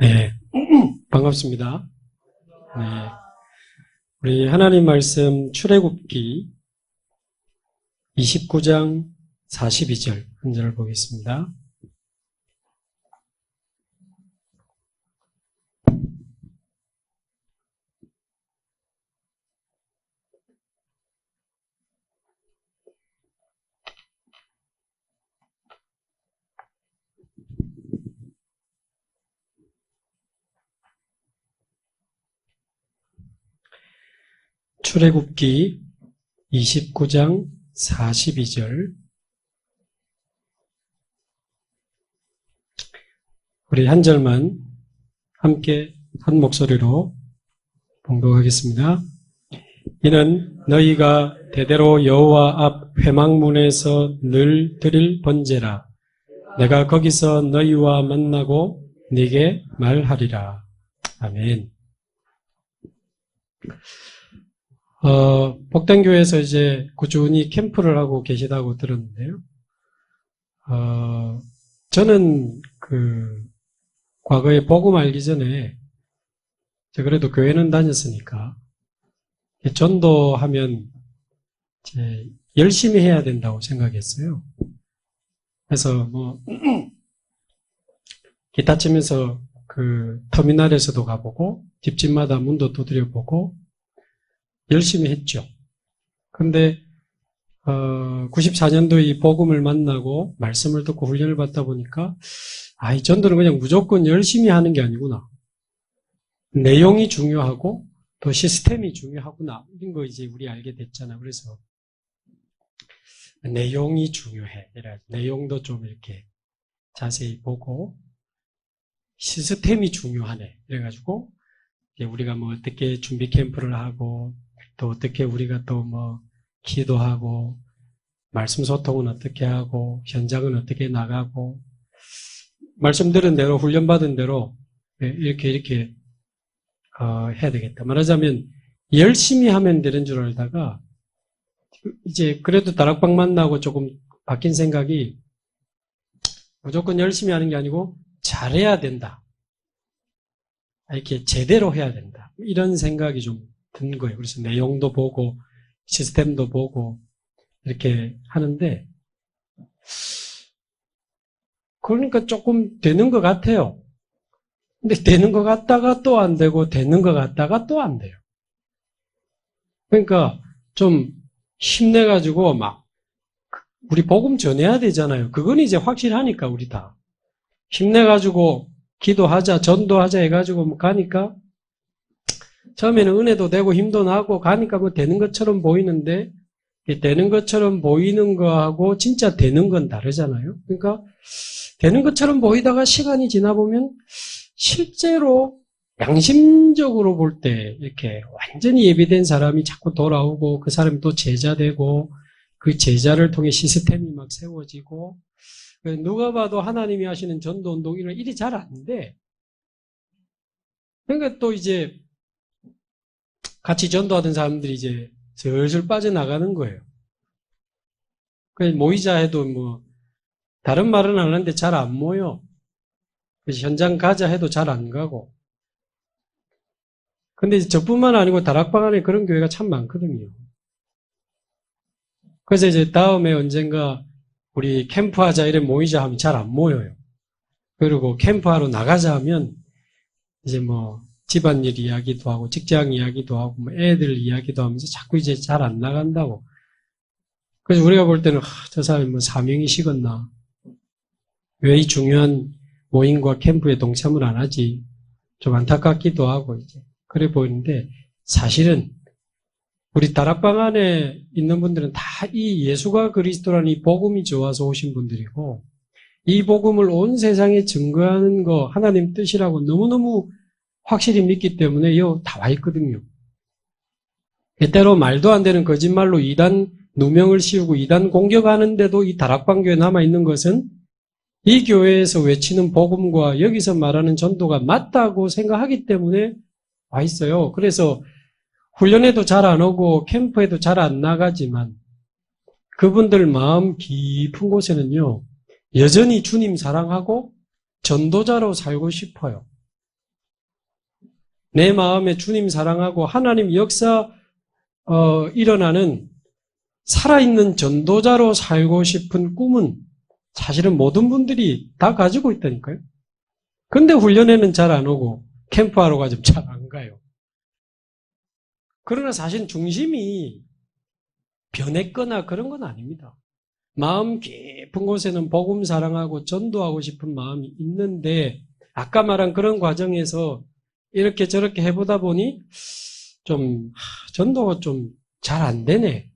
네, 반갑습니다. 네, 우리 하나님 말씀 출애굽기 29장 42절 한 절을 보겠습니다. 출애굽기 29장 42절 우리 한 절만 함께 한 목소리로 봉독하겠습니다. 이는 너희가 대대로 여호와 앞 회막문에서 늘 드릴 번제라. 내가 거기서 너희와 만나고 네게 말하리라. 아멘. 복단교회에서 이제 꾸준히 캠프를 하고 계시다고 들었는데요. 저는 과거에 복음 알기 전에, 그래도 교회는 다녔으니까, 전도하면 이제 열심히 해야 된다고 생각했어요. 그래서 기타 치면서 터미널에서도 가보고, 집집마다 문도 두드려보고, 열심히 했죠. 근데 94년도에 이 복음을 만나고 말씀을 듣고 훈련을 받다 보니까 이 전도는 그냥 무조건 열심히 하는 게 아니구나. 내용이 중요하고 또 시스템이 중요하구나. 이런 거 이제 우리 알게 됐잖아. 그래서 내용이 중요해. 내용도 좀 이렇게 자세히 보고 시스템이 중요하네. 그래가지고 우리가 어떻게 준비 캠프를 하고 또 어떻게 우리가 또 기도하고 말씀 소통은 어떻게 하고 현장은 어떻게 나가고 말씀 들은 대로 훈련받은 대로 이렇게 해야 되겠다. 말하자면 열심히 하면 되는 줄 알다가 이제 그래도 다락방 만나고 조금 바뀐 생각이 무조건 열심히 하는 게 아니고 잘해야 된다. 이렇게 제대로 해야 된다. 이런 생각이 좀 든 거예요. 그래서 내용도 보고 시스템도 보고 이렇게 하는데 그러니까 조금 되는 것 같아요. 근데 되는 것 같다가 또 안 되고 되는 것 같다가 또 안 돼요. 그러니까 좀 힘내가지고 우리 복음 전해야 되잖아요. 그건 이제 확실하니까 우리 다 힘내가지고 기도하자 전도하자 해가지고 가니까 처음에는 은혜도 되고 힘도 나고 가니까 되는 것처럼 보이는데 되는 것처럼 보이는 거하고 진짜 되는 건 다르잖아요. 그러니까 되는 것처럼 보이다가 시간이 지나보면 실제로 양심적으로 볼 때 이렇게 완전히 예비된 사람이 자꾸 돌아오고 그 사람이 또 제자 되고 그 제자를 통해 시스템이 막 세워지고 누가 봐도 하나님이 하시는 전도운동 이런 일이 잘 안 돼. 그러니까 또 이제 같이 전도하던 사람들이 이제 슬슬 빠져나가는 거예요. 그래서 모이자 해도 다른 말은 안 하는데 잘 안 모여. 그래서 현장 가자 해도 잘 안 가고. 근데 저뿐만 아니고 다락방 안에 그런 교회가 참 많거든요. 그래서 이제 다음에 언젠가 우리 캠프하자 이래 모이자 하면 잘 안 모여요. 그리고 캠프하러 나가자 하면 이제 집안일 이야기도 하고 직장 이야기도 하고 애들 이야기도 하면서 자꾸 이제 잘 안 나간다고. 그래서 우리가 볼 때는 저 사람이 사명이 식었나. 왜 이 중요한 모임과 캠프에 동참을 안 하지. 좀 안타깝기도 하고 이제 그래 보이는데 사실은 우리 다락방 안에 있는 분들은 다 이 예수가 그리스도라는 이 복음이 좋아서 오신 분들이고 이 복음을 온 세상에 증거하는 거 하나님 뜻이라고 너무너무 확실히 믿기 때문에 다 와 있거든요. 때로 말도 안 되는 거짓말로 이단 누명을 씌우고 이단 공격하는데도 이 다락방 교회에 남아있는 것은 이 교회에서 외치는 복음과 여기서 말하는 전도가 맞다고 생각하기 때문에 와 있어요. 그래서 훈련에도 잘 안 오고 캠프에도 잘 안 나가지만 그분들 마음 깊은 곳에는요 여전히 주님 사랑하고 전도자로 살고 싶어요. 내 마음에 주님 사랑하고 하나님 역사 일어나는 살아있는 전도자로 살고 싶은 꿈은 사실은 모든 분들이 다 가지고 있다니까요. 근데 훈련에는 잘 안 오고 캠프하러 가지고 잘 안 가요. 그러나 사실 중심이 변했거나 그런 건 아닙니다. 마음 깊은 곳에는 복음 사랑하고 전도하고 싶은 마음이 있는데 아까 말한 그런 과정에서 이렇게 저렇게 해보다 보니 좀 전도가 좀 잘 안 되네.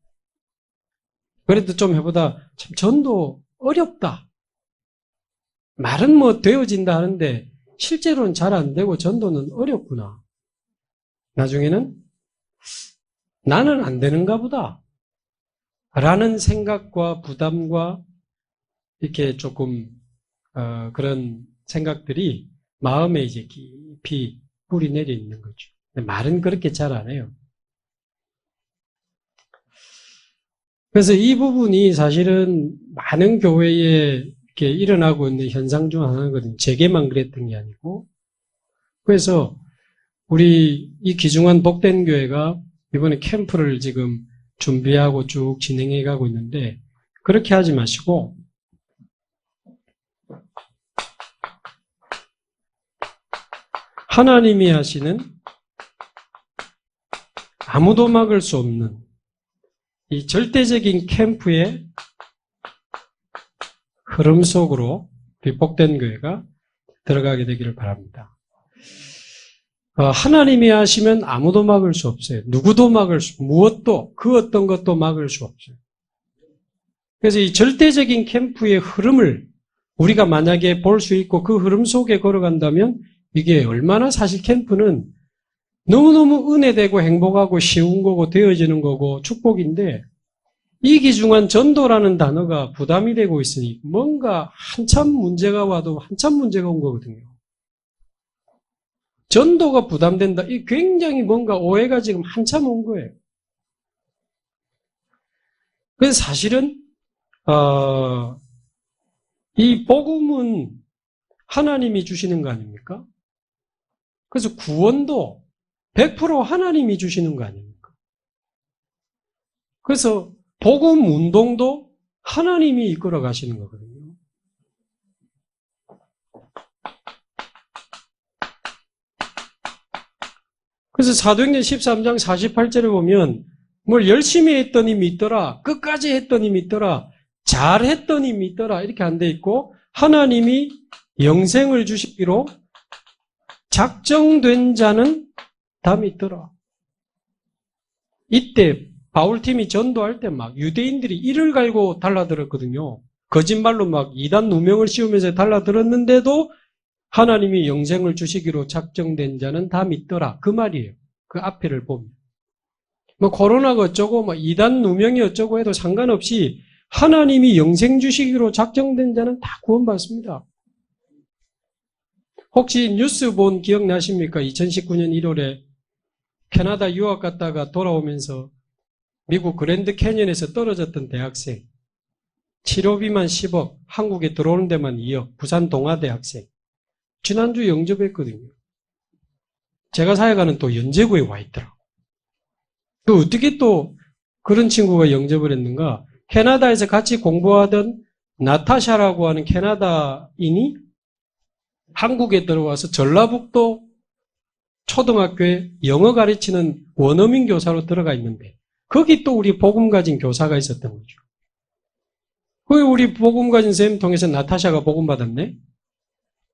그래도 좀 해보다 참 전도 어렵다. 말은 뭐 되어진다 하는데 실제로는 잘 안 되고 전도는 어렵구나. 나중에는 나는 안 되는가 보다 라는 생각과 부담과 이렇게 조금 그런 생각들이 마음에 이제 깊이 뿌리 내려 있는 거죠. 말은 그렇게 잘 안 해요. 그래서 이 부분이 사실은 많은 교회에 이렇게 일어나고 있는 현상 중 하나거든요. 제게만 그랬던 게 아니고. 그래서 우리 이 귀중한 복된 교회가 이번에 캠프를 지금 준비하고 쭉 진행해 가고 있는데 그렇게 하지 마시고 하나님이 하시는 아무도 막을 수 없는 이 절대적인 캠프의 흐름 속으로 우리 복된 교회가 들어가게 되기를 바랍니다. 하나님이 하시면 아무도 막을 수 없어요. 누구도 막을 수, 무엇도, 그 어떤 것도 막을 수 없어요. 그래서 이 절대적인 캠프의 흐름을 우리가 만약에 볼 수 있고 그 흐름 속에 걸어간다면 이게 얼마나 사실 캠프는 너무너무 은혜되고 행복하고 쉬운 거고 되어지는 거고 축복인데 이 귀중한 전도라는 단어가 부담이 되고 있으니 뭔가 한참 문제가 와도 한참 문제가 온 거거든요. 전도가 부담된다. 이 굉장히 뭔가 오해가 지금 한참 온 거예요. 그래서 사실은 이 복음은 하나님이 주시는 거 아닙니까? 그래서 구원도 100% 하나님이 주시는 거 아닙니까? 그래서 복음 운동도 하나님이 이끌어 가시는 거거든요. 그래서 사도행전 13장 48절을 보면 뭘 열심히 했더니 믿더라, 끝까지 했더니 믿더라, 잘했더니 믿더라 이렇게 안 돼 있고 하나님이 영생을 주시기로 작정된 자는 다 믿더라. 이때 바울팀이 전도할 때 막 유대인들이 이를 갈고 달라들었거든요. 거짓말로 막 이단 누명을 씌우면서 달라들었는데도 하나님이 영생을 주시기로 작정된 자는 다 믿더라. 그 말이에요. 그 앞에를 보면. 뭐 코로나가 어쩌고 뭐 이단 누명이 어쩌고 해도 상관없이 하나님이 영생 주시기로 작정된 자는 다 구원받습니다. 혹시 뉴스 본 기억나십니까? 2019년 1월에 캐나다 유학 갔다가 돌아오면서 미국 그랜드 캐니언에서 떨어졌던 대학생, 치료비만 10억, 한국에 들어오는 데만 2억, 부산 동아대 학생. 지난주 영접했거든요. 제가 사역하는 또 연제구에 와 있더라고요. 그 어떻게 또 그런 친구가 영접을 했는가? 캐나다에서 같이 공부하던 나타샤라고 하는 캐나다인이 한국에 들어와서 전라북도 초등학교에 영어 가르치는 원어민 교사로 들어가 있는데 거기 또 우리 복음 가진 교사가 있었던 거죠. 거기 우리 복음 가진 쌤 통해서 나타샤가 복음 받았네.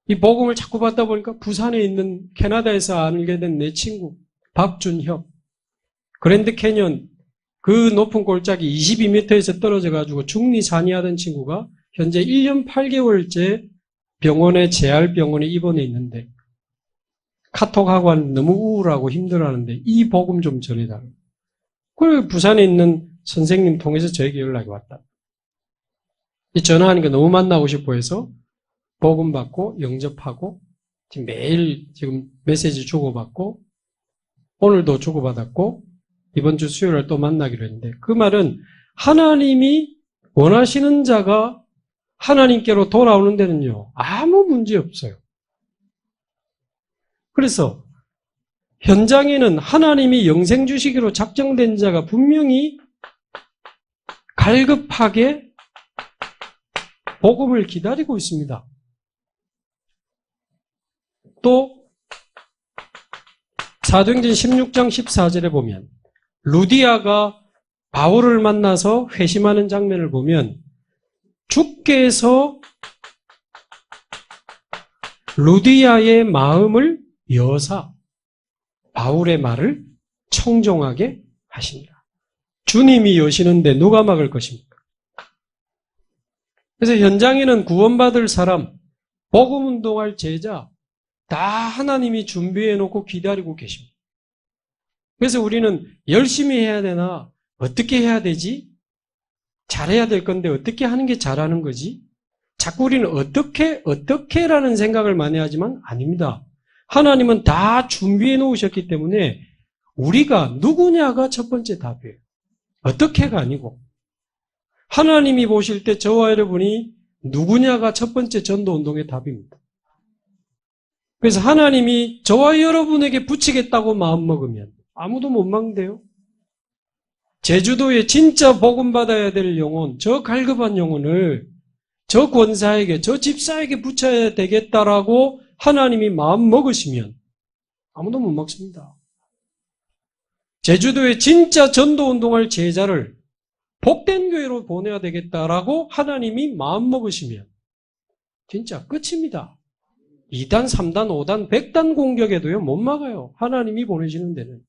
이 복음을 자꾸 받다 보니까 부산에 있는 캐나다에서 알게 된 내 친구 박준혁, 그랜드 캐년 그 높은 골짜기 22m에서 떨어져 가지고 중리산이하던 친구가 현재 1년 8개월째 병원에 재활병원에 입원해 있는데 카톡하고 하는 너무 우울하고 힘들어하는데 이 복음 좀 전해달라고. 그리고 부산에 있는 선생님 통해서 저에게 연락이 왔다. 이 전화하니까 너무 만나고 싶어 해서 복음 받고 영접하고 지금 매일 지금 메시지 주고받고 오늘도 주고받았고 이번 주 수요일에 또 만나기로 했는데 그 말은 하나님이 원하시는 자가 하나님께로 돌아오는 데는요 아무 문제 없어요. 그래서 현장에는 하나님이 영생 주시기로 작정된 자가 분명히 갈급하게 복음을 기다리고 있습니다. 또 사도행전 16장 14절에 보면 루디아가 바울을 만나서 회심하는 장면을 보면 주께서 루디아의 마음을 여사 바울의 말을 청종하게 하십니다. 주님이 여시는데 누가 막을 것입니까? 그래서 현장에는 구원받을 사람, 복음 운동할 제자 다 하나님이 준비해 놓고 기다리고 계십니다. 그래서 우리는 열심히 해야 되나? 어떻게 해야 되지? 잘해야 될 건데 어떻게 하는 게 잘하는 거지? 자꾸 우리는 어떻게라는 생각을 많이 하지만 아닙니다. 하나님은 다 준비해 놓으셨기 때문에 우리가 누구냐가 첫 번째 답이에요. 어떻게가 아니고. 하나님이 보실 때 저와 여러분이 누구냐가 첫 번째 전도운동의 답입니다. 그래서 하나님이 저와 여러분에게 붙이겠다고 마음먹으면 아무도 못 막는데요. 제주도에 진짜 복음받아야 될 영혼, 저 갈급한 영혼을 저 권사에게, 저 집사에게 붙여야 되겠다라고 하나님이 마음 먹으시면 아무도 못 막습니다. 제주도에 진짜 전도운동할 제자를 복된 교회로 보내야 되겠다라고 하나님이 마음 먹으시면 진짜 끝입니다. 2단, 3단, 5단, 100단 공격에도요 못 막아요. 하나님이 보내시는 데는.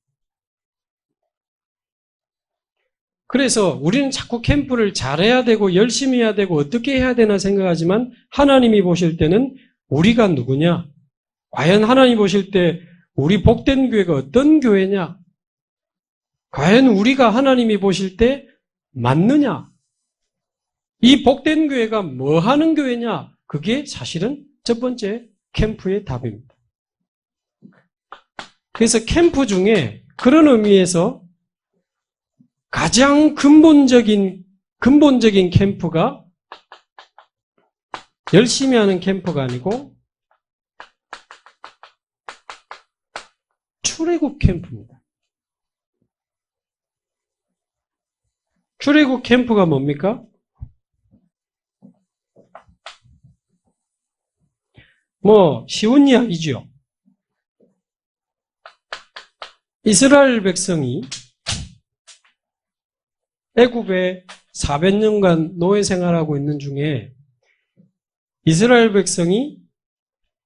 그래서 우리는 자꾸 캠프를 잘해야 되고 열심히 해야 되고 어떻게 해야 되나 생각하지만 하나님이 보실 때는 우리가 누구냐? 과연 하나님 보실 때 우리 복된 교회가 어떤 교회냐? 과연 우리가 하나님이 보실 때 맞느냐? 이 복된 교회가 뭐 하는 교회냐? 그게 사실은 첫 번째 캠프의 답입니다. 그래서 캠프 중에 그런 의미에서 가장 근본적인 캠프가 열심히 하는 캠프가 아니고 출애굽 캠프입니다. 출애굽 캠프가 뭡니까? 쉬운 이야기죠. 이스라엘 백성이 애굽에 400년간 노예 생활하고 있는 중에 이스라엘 백성이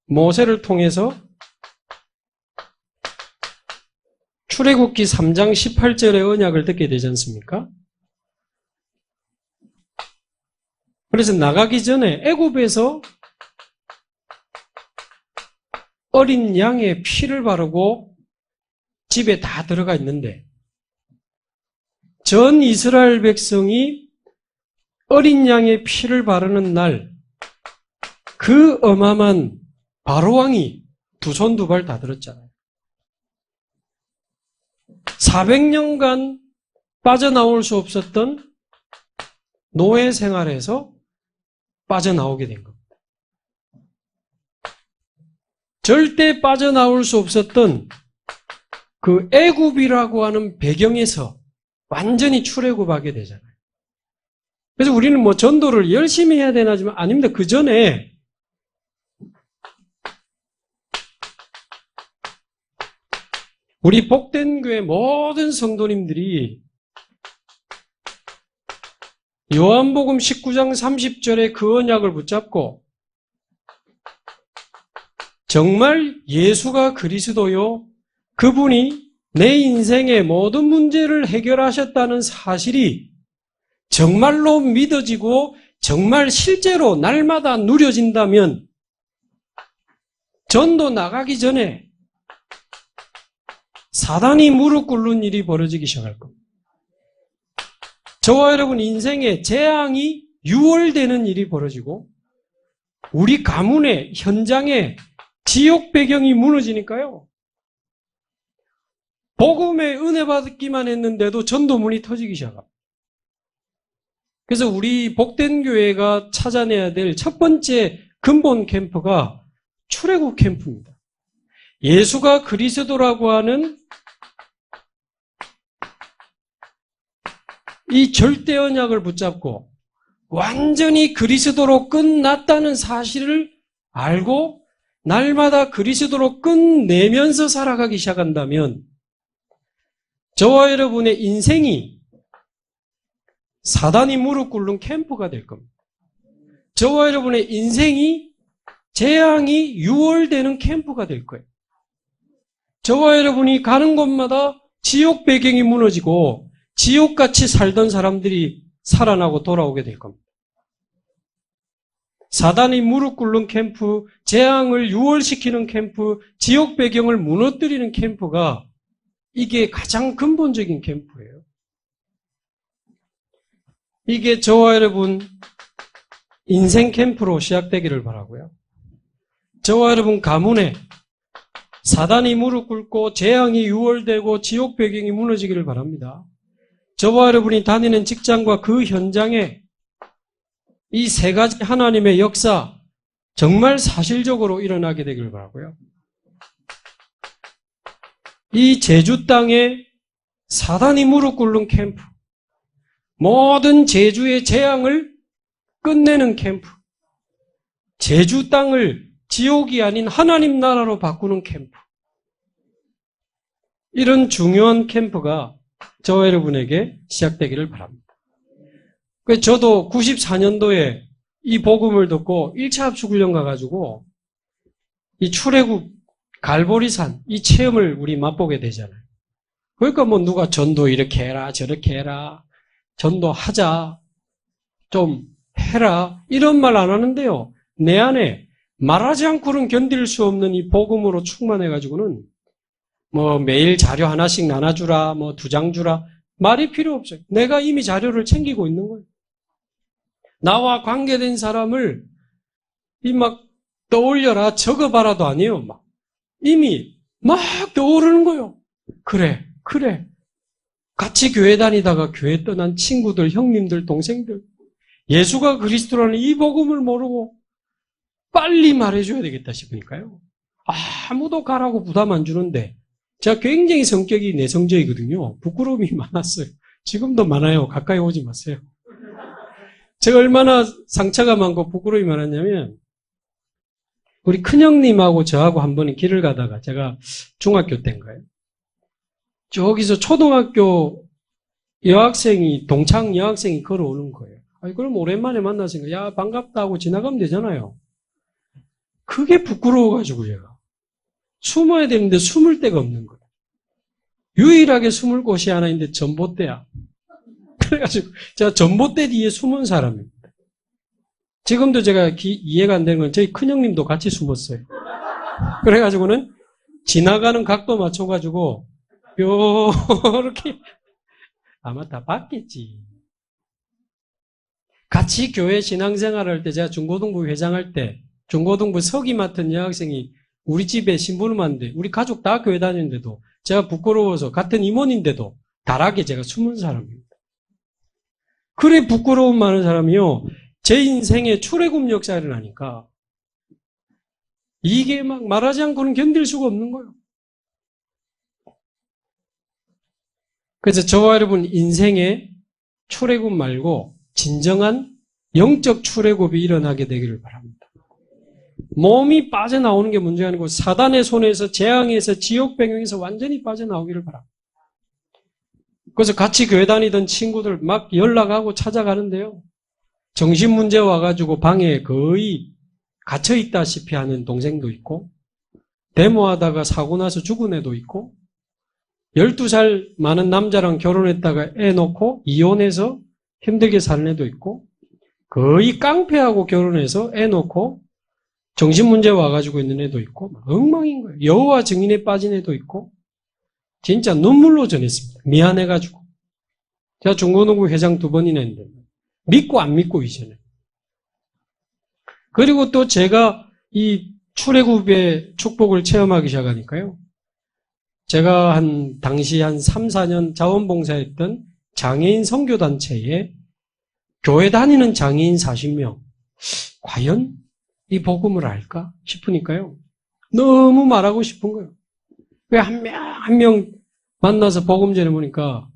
모세를 통해서 출애굽기 3장 18절의 언약을 듣게 되지 않습니까? 그래서 나가기 전에 애굽에서 어린 양의 피를 바르고 집에 다 들어가 있는데 전 이스라엘 백성이 어린 양의 피를 바르는 날 그 어마어마한 바로왕이 두 손 두 발 다 들었잖아요. 400년간 빠져나올 수 없었던 노예 생활에서 빠져나오게 된 겁니다. 절대 빠져나올 수 없었던 그 애굽이라고 하는 배경에서 완전히 출애굽하게 되잖아요. 그래서 우리는 전도를 열심히 해야 되나 하지만 아닙니다. 그 전에 우리 복된 교회 모든 성도님들이 요한복음 19장 30절의 그 언약을 붙잡고 정말 예수가 그리스도요, 그분이 내 인생의 모든 문제를 해결하셨다는 사실이 정말로 믿어지고 정말 실제로 날마다 누려진다면 전도 나가기 전에 사단이 무릎 꿇는 일이 벌어지기 시작할 겁니다. 저와 여러분 인생에 재앙이 유월되는 일이 벌어지고 우리 가문의 현장에 지옥 배경이 무너지니까요. 복음의 은혜 받기만 했는데도 전도문이 터지기 시작합니다. 그래서 우리 복된 교회가 찾아내야 될 첫 번째 근본 캠프가 출애굽 캠프입니다. 예수가 그리스도라고 하는 이 절대 언약을 붙잡고 완전히 그리스도로 끝났다는 사실을 알고 날마다 그리스도로 끝내면서 살아가기 시작한다면 저와 여러분의 인생이 사단이 무릎 꿇는 캠프가 될 겁니다. 저와 여러분의 인생이 재앙이 유월되는 캠프가 될 거예요. 저와 여러분이 가는 곳마다 지옥 배경이 무너지고 지옥같이 살던 사람들이 살아나고 돌아오게 될 겁니다. 사단이 무릎 꿇는 캠프, 재앙을 유월시키는 캠프, 지옥 배경을 무너뜨리는 캠프가 이게 가장 근본적인 캠프예요. 이게 저와 여러분 인생 캠프로 시작되기를 바라고요. 저와 여러분 가문에 사단이 무릎 꿇고 재앙이 유월되고 지옥 배경이 무너지기를 바랍니다. 저와 여러분이 다니는 직장과 그 현장에 이 세 가지 하나님의 역사 정말 사실적으로 일어나게 되기를 바라고요. 이 제주 땅에 사단이 무릎 꿇는 캠프, 모든 제주의 재앙을 끝내는 캠프, 제주 땅을 지옥이 아닌 하나님 나라로 바꾸는 캠프, 이런 중요한 캠프가 저와 여러분에게 시작되기를 바랍니다. 저도 94년도에 이 복음을 듣고 1차 합숙훈련 가가지고 이 출애굽 갈보리산 이 체험을 우리 맛보게 되잖아요. 그러니까 뭐 누가 전도 이렇게 해라 저렇게 해라 전도하자 좀 해라 이런 말 안 하는데요. 내 안에 말하지 않고는 견딜 수 없는 이 복음으로 충만해가지고는 뭐 매일 자료 하나씩 나눠주라 뭐 2장 주라 말이 필요 없어요. 내가 이미 자료를 챙기고 있는 거예요. 나와 관계된 사람을 이 막 떠올려라 적어봐라도 아니에요. 막 이미 막 떠오르는 거예요. 그래. 같이 교회 다니다가 교회 떠난 친구들, 형님들, 동생들 예수가 그리스도라는 이 복음을 모르고 빨리 말해줘야 되겠다 싶으니까요. 아무도 가라고 부담 안 주는데 제가 굉장히 성격이 내성적이거든요. 부끄러움이 많았어요. 지금도 많아요. 가까이 오지 마세요. 제가 얼마나 상처가 많고 부끄러움이 많았냐면 우리 큰형님하고 저하고 한 번은 길을 가다가 제가 중학교 때인가요? 저기서 초등학교 여학생이 동창 여학생이 걸어오는 거예요. 그럼 오랜만에 만나서 야 반갑다 하고 지나가면 되잖아요. 그게 부끄러워가지고 제가 숨어야 되는데 숨을 데가 없는 거예요. 유일하게 숨을 곳이 하나 있는데 전봇대야. 그래가지고 제가 전봇대 뒤에 숨은 사람입니다. 지금도 제가 이해가 안 되는 건 저희 큰형님도 같이 숨었어요. 그래가지고는 지나가는 각도 맞춰가지고 요렇게 아마 다 봤겠지. 같이 교회 신앙생활을 할 때 제가 중고등부 회장할 때 중고등부 서기 맡은 여학생이 우리 집에 신부름 왔는데 우리 가족 다 교회 다니는데도 제가 부끄러워서 같은 임원인데도 달하게 제가 숨은 사람입니다. 그래 부끄러움 많은 사람이요. 제 인생에 출애굽 역사를 하니까 이게 막 말하지 않고는 견딜 수가 없는 거예요. 그래서 저와 여러분 인생에 출애굽 말고 진정한 영적 출애굽이 일어나게 되기를 바랍니다. 몸이 빠져나오는 게 문제가 아니고 사단의 손에서 재앙에서 지옥 배경에서 완전히 빠져나오기를 바랍니다. 그래서 같이 교회 다니던 친구들 막 연락하고 찾아가는데요. 정신문제 와가지고 방에 거의 갇혀있다시피 하는 동생도 있고 데모하다가 사고 나서 죽은 애도 있고 12살 많은 남자랑 결혼했다가 애 놓고 이혼해서 힘들게 사는 애도 있고 거의 깡패하고 결혼해서 애 놓고 정신문제 와가지고 있는 애도 있고 엉망인 거예요. 여호와 증인에 빠진 애도 있고 진짜 눈물로 전했습니다. 미안해가지고. 제가 중고등부 회장 2번이나 했는데 믿고 안 믿고 이전에. 그리고 또 제가 이 출애굽의 축복을 체험하기 시작하니까요. 제가 당시 한 3, 4년 자원봉사했던 장애인 선교단체에 교회 다니는 장애인 40명. 과연 이 복음을 알까 싶으니까요. 너무 말하고 싶은 거예요. 왜 한 명 한 명 만나서 복음 전해보니까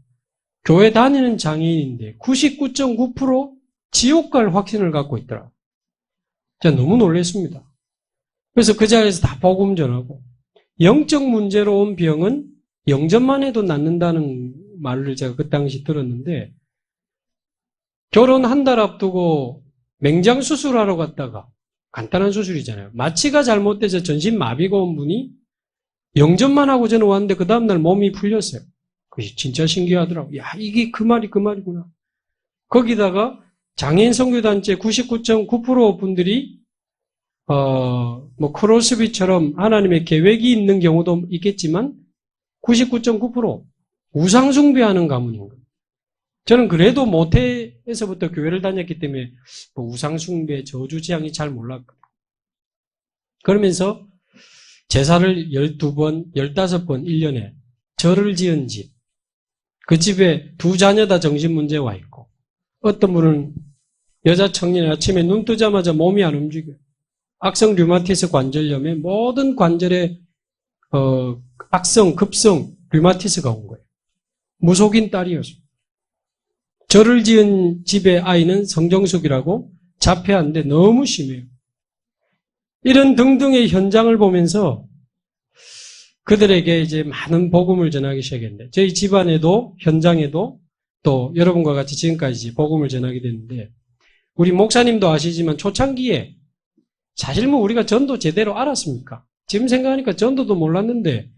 교회 다니는 장애인인데 99.9% 지옥 갈 확신을 갖고 있더라. 제가 너무 놀랐습니다. 그래서 그 자리에서 다 복음 전하고 영적 문제로 온 병은 영접만 해도 낫는다는 말을 제가 그 당시 들었는데 결혼 한 달 앞두고 맹장 수술하러 갔다가 간단한 수술이잖아요. 마취가 잘못돼서 전신 마비가 온 분이 영접만 하고 저는 왔는데 그 다음날 몸이 풀렸어요. 그게 진짜 신기하더라고요. 야, 이게 그 말이구나. 거기다가 장애인 선교단체 99.9% 분들이 크로스비처럼 하나님의 계획이 있는 경우도 있겠지만 99.9% 우상숭배하는 가문인 거예요. 저는 그래도 모태에서부터 교회를 다녔기 때문에 우상숭배, 저주지향이 잘 몰랐거든요. 그러면서 제사를 12번, 15번 1년에 절을 지은 집, 그 집에 2자녀 다 정신문제 와 있고 어떤 분은 여자 청년이 아침에 눈 뜨자마자 몸이 안 움직여요. 악성 류마티스 관절염에 모든 관절에 악성, 급성 류마티스가 온 거예요. 무속인 딸이었어요. 절을 지은 집의 아이는 성정숙이라고 자폐한데 너무 심해요. 이런 등등의 현장을 보면서 그들에게 이제 많은 복음을 전하기 시작했는데 저희 집안에도 현장에도 또 여러분과 같이 지금까지 복음을 전하게 됐는데 우리 목사님도 아시지만 초창기에 사실 우리가 전도 제대로 알았습니까? 지금 생각하니까 전도도 몰랐는데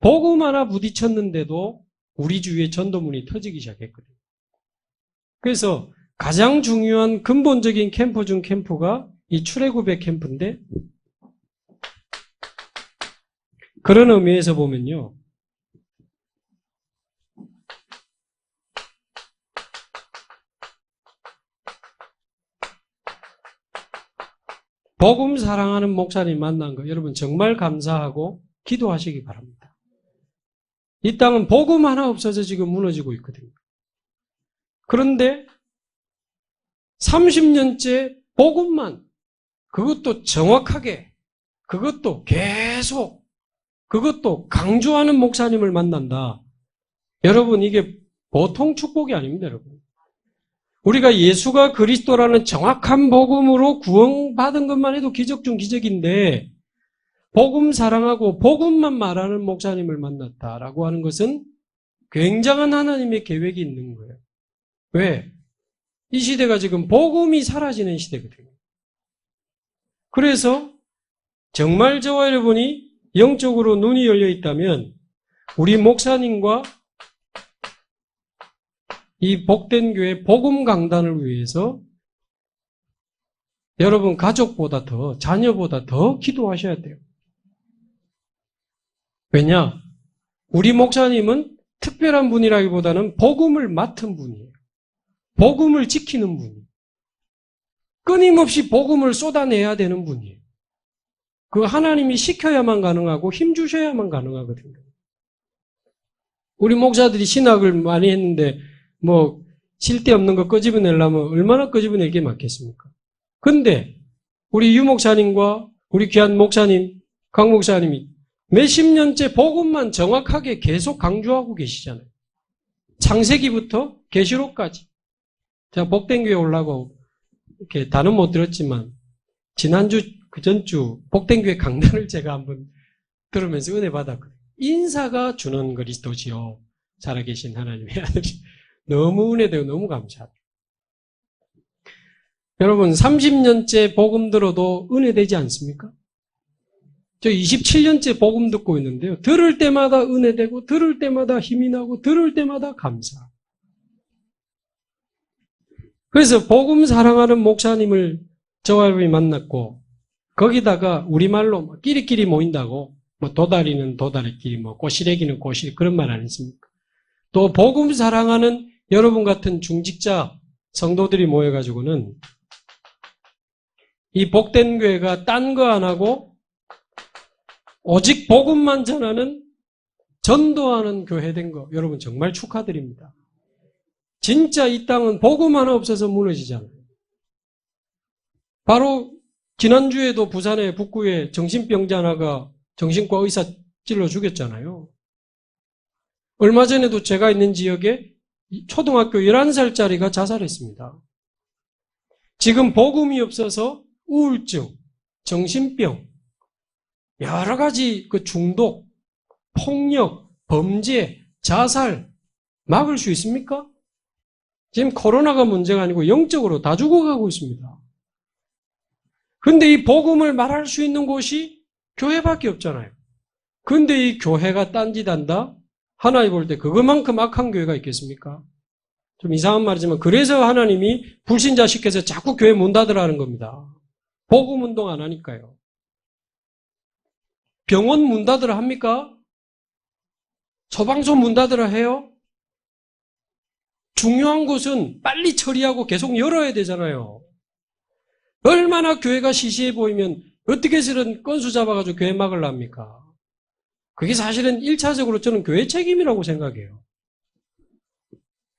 복음 하나 부딪혔는데도 우리 주위에 전도문이 터지기 시작했거든요. 그래서 가장 중요한 근본적인 캠프 중 캠프가 이 출애굽의 캠프인데 그런 의미에서 보면요. 복음 사랑하는 목사님 만난 거 여러분 정말 감사하고 기도하시기 바랍니다. 이 땅은 복음 하나 없어서 지금 무너지고 있거든요. 그런데 30년째 복음만 그것도 정확하게 그것도 계속 그것도 강조하는 목사님을 만난다. 여러분 이게 보통 축복이 아닙니다. 여러분. 우리가 예수가 그리스도라는 정확한 복음으로 구원받은 것만 해도 기적 중 기적인데 복음 사랑하고 복음만 말하는 목사님을 만났다라고 하는 것은 굉장한 하나님의 계획이 있는 거예요. 왜? 이 시대가 지금 복음이 사라지는 시대거든요. 그래서 정말 저와 여러분이 영적으로 눈이 열려 있다면 우리 목사님과 이 복된 교회 복음 강단을 위해서 여러분 가족보다 더 자녀보다 더 기도하셔야 돼요. 왜냐? 우리 목사님은 특별한 분이라기보다는 복음을 맡은 분이에요. 복음을 지키는 분이에요. 끊임없이 복음을 쏟아내야 되는 분이에요. 그 하나님이 시켜야만 가능하고 힘 주셔야만 가능하거든요. 우리 목사들이 신학을 많이 했는데 쓸데없는 거 끄집어내려면 얼마나 끄집어낼 게 많겠습니까? 근데 우리 유 목사님과 우리 귀한 목사님, 강 목사님이 몇십 년째 복음만 정확하게 계속 강조하고 계시잖아요. 창세기부터 계시록까지. 제가 복된 교회 오려고 이렇게 다는 못 들었지만 지난주 그 전주 복된 교회 강단을 제가 한번 들으면서 은혜 받았거든요. 인사가 주는 그리스도시요 살아계신 하나님의 아들이 너무 은혜되고 너무 감사합니다. 여러분 30년째 복음 들어도 은혜되지 않습니까? 저 27년째 복음 듣고 있는데요. 들을 때마다 은혜되고 들을 때마다 힘이 나고 들을 때마다 감사. 그래서 복음 사랑하는 목사님을 저와 여러분이 만났고 거기다가 우리말로 끼리끼리 모인다고 도다리는 도다리끼리 꼬시래기는 꼬시래기 그런 말 안 했습니까? 또 복음 사랑하는 여러분 같은 중직자 성도들이 모여가지고는 이 복된 교회가 딴 거 안 하고 오직 복음만 전하는 전도하는 교회 된 거 여러분 정말 축하드립니다. 진짜 이 땅은 복음 하나 없어서 무너지잖아요. 바로 지난주에도 부산의 북구에 정신병자 하나가 정신과 의사 찔러 죽였잖아요. 얼마 전에도 제가 있는 지역에 초등학교 11살짜리가 자살했습니다. 지금 복음이 없어서 우울증, 정신병, 여러 가지 그 중독, 폭력, 범죄, 자살 막을 수 있습니까? 지금 코로나가 문제가 아니고 영적으로 다 죽어가고 있습니다. 그런데 이 복음을 말할 수 있는 곳이 교회밖에 없잖아요. 그런데 이 교회가 딴짓한다? 하나님 볼 때 그것만큼 악한 교회가 있겠습니까? 좀 이상한 말이지만 그래서 하나님이 불신자 시켜서 자꾸 교회 문 닫으라는 겁니다. 복음 운동 안 하니까요. 병원 문 닫으라 합니까? 소방서 문 닫으라 해요? 중요한 것은 빨리 처리하고 계속 열어야 되잖아요. 얼마나 교회가 시시해 보이면 어떻게 해서든 건수 잡아가지고 교회 막으려 합니까? 그게 사실은 1차적으로 저는 교회 책임이라고 생각해요.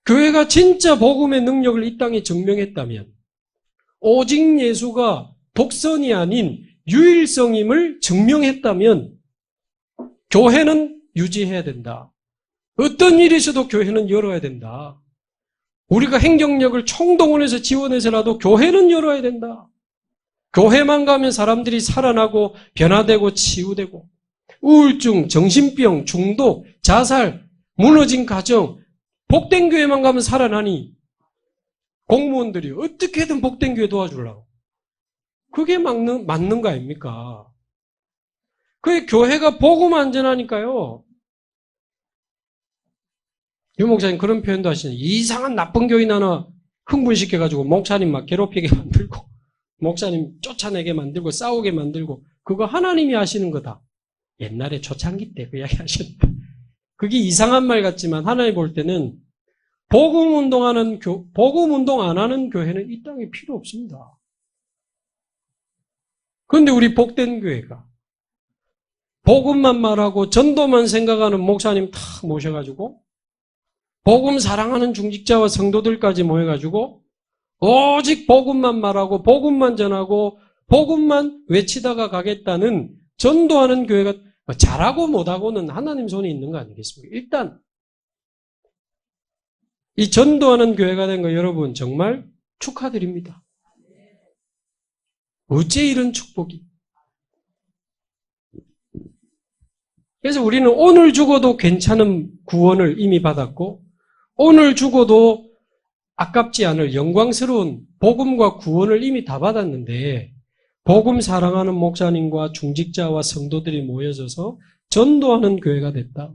교회가 진짜 복음의 능력을 이 땅에 증명했다면 오직 예수가 독선이 아닌 유일성임을 증명했다면 교회는 유지해야 된다. 어떤 일이 있어도 교회는 열어야 된다. 우리가 행정력을 총동원해서 지원해서라도 교회는 열어야 된다. 교회만 가면 사람들이 살아나고 변화되고 치유되고 우울증, 정신병, 중독, 자살, 무너진 가정, 복된 교회만 가면 살아나니 공무원들이 어떻게든 복된 교회 도와주려고. 그게 맞는 거 아닙니까? 그게 교회가 복음 안전하니까요. 유 목사님 그런 표현도 하시네. 이상한 나쁜 교인 하나 흥분시켜가지고 목사님 막 괴롭히게 만들고 목사님 쫓아내게 만들고 싸우게 만들고 그거 하나님이 하시는 거다. 옛날에 초창기 때 그 이야기 하셨는데 그게 이상한 말 같지만 하나님 볼 때는 복음 운동 안 하는 교회는 이 땅에 필요 없습니다. 그런데 우리 복된 교회가 복음만 말하고 전도만 생각하는 목사님 다 모셔가지고 복음 사랑하는 중직자와 성도들까지 모여가지고 오직 복음만 말하고 복음만 전하고 복음만 외치다가 가겠다는 전도하는 교회가 잘하고 못하고는 하나님 손에 있는 거 아니겠습니까? 일단 이 전도하는 교회가 된 거 여러분 정말 축하드립니다. 어째 이런 축복이? 그래서 우리는 오늘 죽어도 괜찮은 구원을 이미 받았고 오늘 죽어도 아깝지 않을 영광스러운 복음과 구원을 이미 다 받았는데 복음 사랑하는 목사님과 중직자와 성도들이 모여져서 전도하는 교회가 됐다.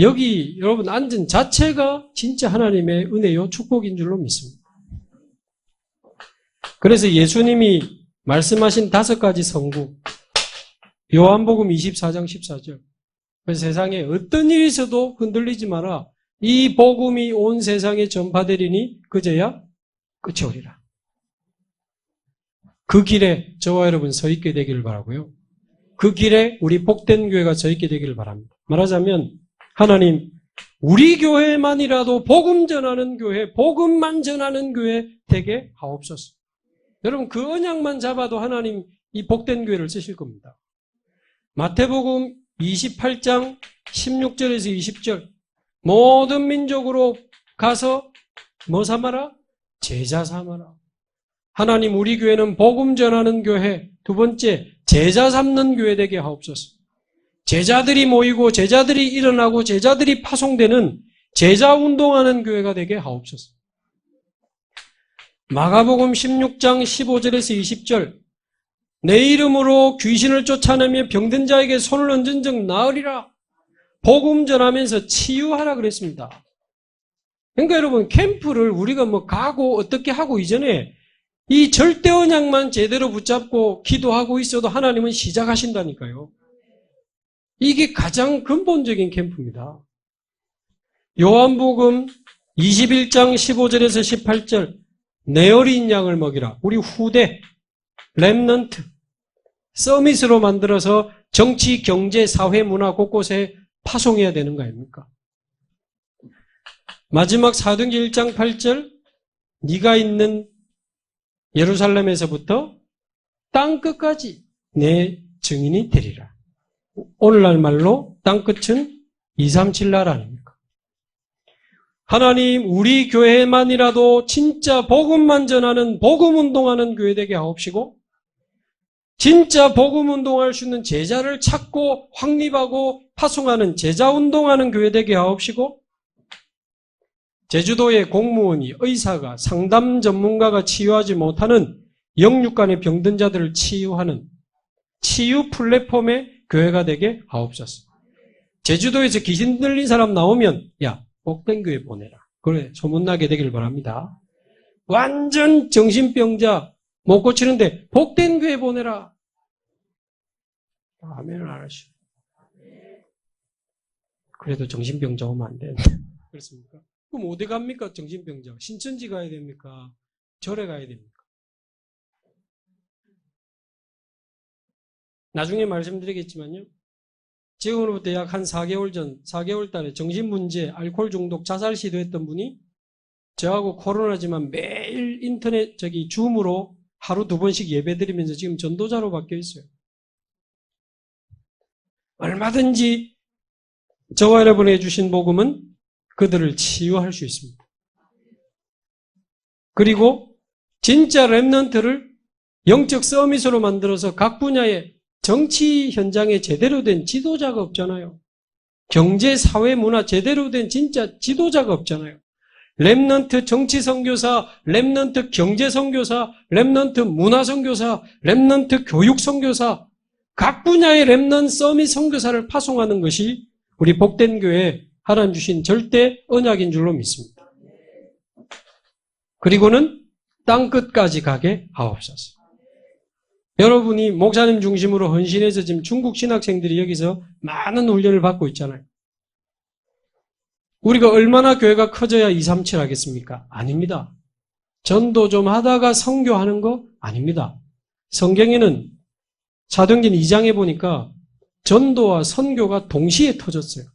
여기 여러분 앉은 자체가 진짜 하나님의 은혜요 축복인 줄로 믿습니다. 그래서 예수님이 말씀하신 5가지 성구 요한복음 24장 14절 그래서 세상에 어떤 일이 있어도 흔들리지 마라. 이 복음이 온 세상에 전파되리니 그제야 끝이 오리라. 그 길에 저와 여러분 서 있게 되기를 바라고요. 그 길에 우리 복된 교회가 서 있게 되기를 바랍니다. 말하자면 하나님 우리 교회만이라도 복음 전하는 교회, 복음만 전하는 교회 되게 하옵소서. 여러분 그 언약만 잡아도 하나님 이 복된 교회를 쓰실 겁니다. 마태복음 28장 16절에서 20절 모든 민족으로 가서 뭐 삼아라? 제자 삼아라. 하나님 우리 교회는 복음 전하는 교회, 두 번째 제자 삼는 교회 되게 하옵소서. 제자들이 모이고 제자들이 일어나고 제자들이 파송되는 제자 운동하는 교회가 되게 하옵소서. 마가복음 16장 15절에서 20절 내 이름으로 귀신을 쫓아내며 병든 자에게 손을 얹은 적 나으리라. 복음 전하면서 치유하라 그랬습니다. 그러니까 여러분 캠프를 우리가 뭐 가고 어떻게 하고 이전에 이 절대 언약만 제대로 붙잡고 기도하고 있어도 하나님은 시작하신다니까요. 이게 가장 근본적인 캠프입니다. 요한복음 21장 15절에서 18절 내 어린 양을 먹이라. 우리 후대 렘넌트 서밋으로 만들어서 정치, 경제, 사회, 문화 곳곳에 파송해야 되는 거 아닙니까? 마지막 사도행전 1장 8절 네가 있는 예루살렘에서부터 땅 끝까지 내 증인이 되리라. 오늘날 말로 땅끝은 237 나라 아닙니까? 하나님 우리 교회만이라도 진짜 복음만 전하는 복음운동하는 교회 되게 하옵시고 진짜 복음운동할 수 있는 제자를 찾고 확립하고 파송하는 제자운동하는 교회 되게 하옵시고 제주도의 공무원이 의사가 상담 전문가가 치유하지 못하는 영육 간의 병든 자들을 치유하는 치유 플랫폼의 교회가 되게 하옵소서. 제주도에서 귀신 들린 사람 나오면 야 복된 교회 보내라. 그래 소문나게 되길 바랍니다. 완전 정신병자 못 고치는데 복된 교회 보내라. 아멘을 안 하시오. 그래도 정신병자 오면 안 되는데 그렇습니까? 그럼 어디 갑니까 정신병자? 신천지 가야 됩니까? 절에 가야 됩니까? 나중에 말씀드리겠지만요. 지금으로부터 약 한 4개월 전, 4개월 달에 정신문제, 알코올 중독, 자살 시도했던 분이 저하고 코로나지만 매일 인터넷, 줌으로 하루 2번씩 예배드리면서 지금 전도자로 바뀌어 있어요. 얼마든지 저와 여러분이 해주신 복음은 그들을 치유할 수 있습니다. 그리고 진짜 렘넌트를 영적 서밋으로 만들어서 각 분야의 정치 현장에 제대로 된 지도자가 없잖아요. 경제, 사회, 문화 제대로 된 진짜 지도자가 없잖아요. 렘넌트 정치 선교사, 렘넌트 경제 선교사, 렘넌트 문화 선교사, 렘넌트 교육 선교사, 각 분야의 렘넌트 서밋 선교사를 파송하는 것이 우리 복된 교회 하나님 주신 절대 언약인 줄로 믿습니다. 그리고는 땅끝까지 가게 하옵소서. 여러분이 목사님 중심으로 헌신해서 지금 중국 신학생들이 여기서 많은 훈련을 받고 있잖아요. 우리가 얼마나 교회가 커져야 237 하겠습니까? 아닙니다. 전도 좀 하다가 선교하는 거 아닙니다. 성경에는 사도행전 2장에 보니까 전도와 선교가 동시에 터졌어요.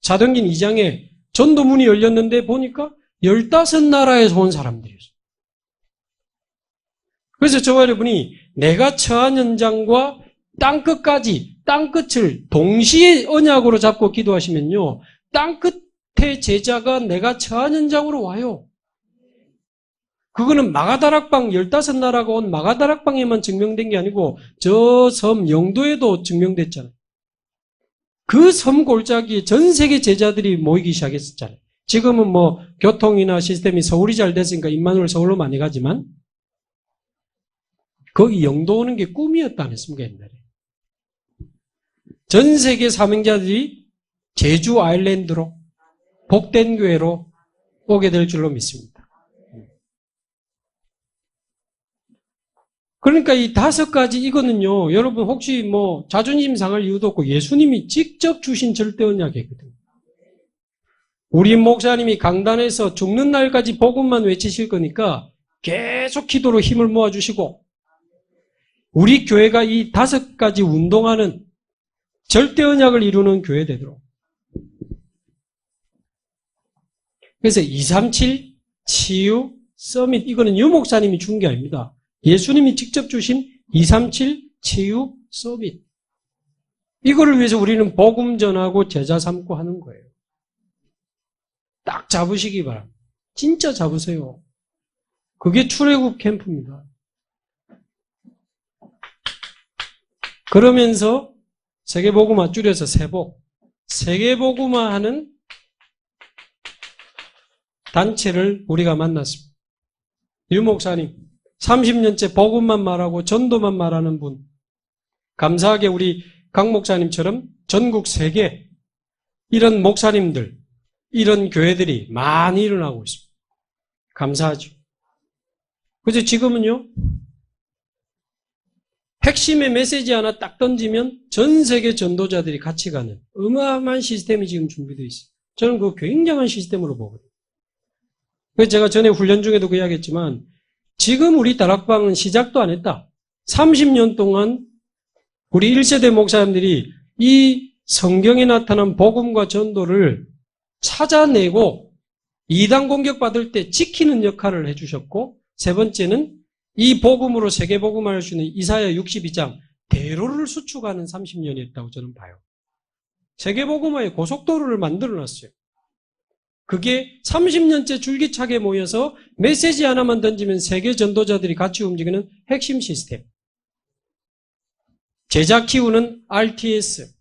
사도행전 2장에 전도문이 열렸는데 보니까 15나라에서 온 사람들이었어요. 그래서 저와 여러분이 내가 처한 현장과 땅끝까지 땅끝을 동시에 언약으로 잡고 기도하시면요. 땅끝의 제자가 내가 처한 현장으로 와요. 그거는 마가다락방 15나라가 온 마가다락방에만 증명된 게 아니고 저 섬 영도에도 증명됐잖아요. 그 섬 골짜기에 전 세계 제자들이 모이기 시작했었잖아요. 지금은 뭐 교통이나 시스템이 서울이 잘 됐으니까 임마누엘 서울로 많이 가지만 거기 영도 오는 게 꿈이었다 안 했습니까 옛날에. 전 세계 사명자들이 제주 아일랜드로 복된 교회로 오게 될 줄로 믿습니다. 그러니까 이 5가지 이거는요. 여러분 혹시 뭐 자존심 상할 이유도 없고 예수님이 직접 주신 절대 언약이거든요. 우리 목사님이 강단에서 죽는 날까지 복음만 외치실 거니까 계속 기도로 힘을 모아주시고 우리 교회가 이 5가지 운동하는 절대 언약을 이루는 교회 되도록. 그래서 237 치유 서밋 이거는 유 목사님이 준 게 아닙니다. 예수님이 직접 주신 237 치유 서밋. 이거를 위해서 우리는 복음 전하고 제자 삼고 하는 거예요. 딱 잡으시기 바랍니다. 진짜 잡으세요. 그게 출애굽 캠프입니다. 그러면서 세계복음화 줄여서 세복, 세계복음화 하는 단체를 우리가 만났습니다. 유 목사님, 30년째 복음만 말하고 전도만 말하는 분. 감사하게 우리 강 목사님처럼 전국 세계 이런 목사님들, 이런 교회들이 많이 일어나고 있습니다. 감사하죠. 그래서 지금은요, 핵심의 메시지 하나 딱 던지면 전 세계 전도자들이 같이 가는 어마어마한 시스템이 지금 준비되어 있어요. 저는 그거 굉장한 시스템으로 보거든요. 그래서 제가 전에 훈련 중에도 그 이야기했지만 지금 우리 다락방은 시작도 안 했다. 30년 동안 우리 1세대 목사님들이 이 성경에 나타난 복음과 전도를 찾아내고 이단 공격받을 때 지키는 역할을 해주셨고 세 번째는 이 복음으로 세계복음을 할 수 있는 이사야 62장 대로를 수축하는 30년이었다고 저는 봐요. 세계복음화의 고속도로를 만들어놨어요. 그게 30년째 줄기차게 모여서 메시지 하나만 던지면 세계 전도자들이 같이 움직이는 핵심 시스템. 제자 키우는 RTS.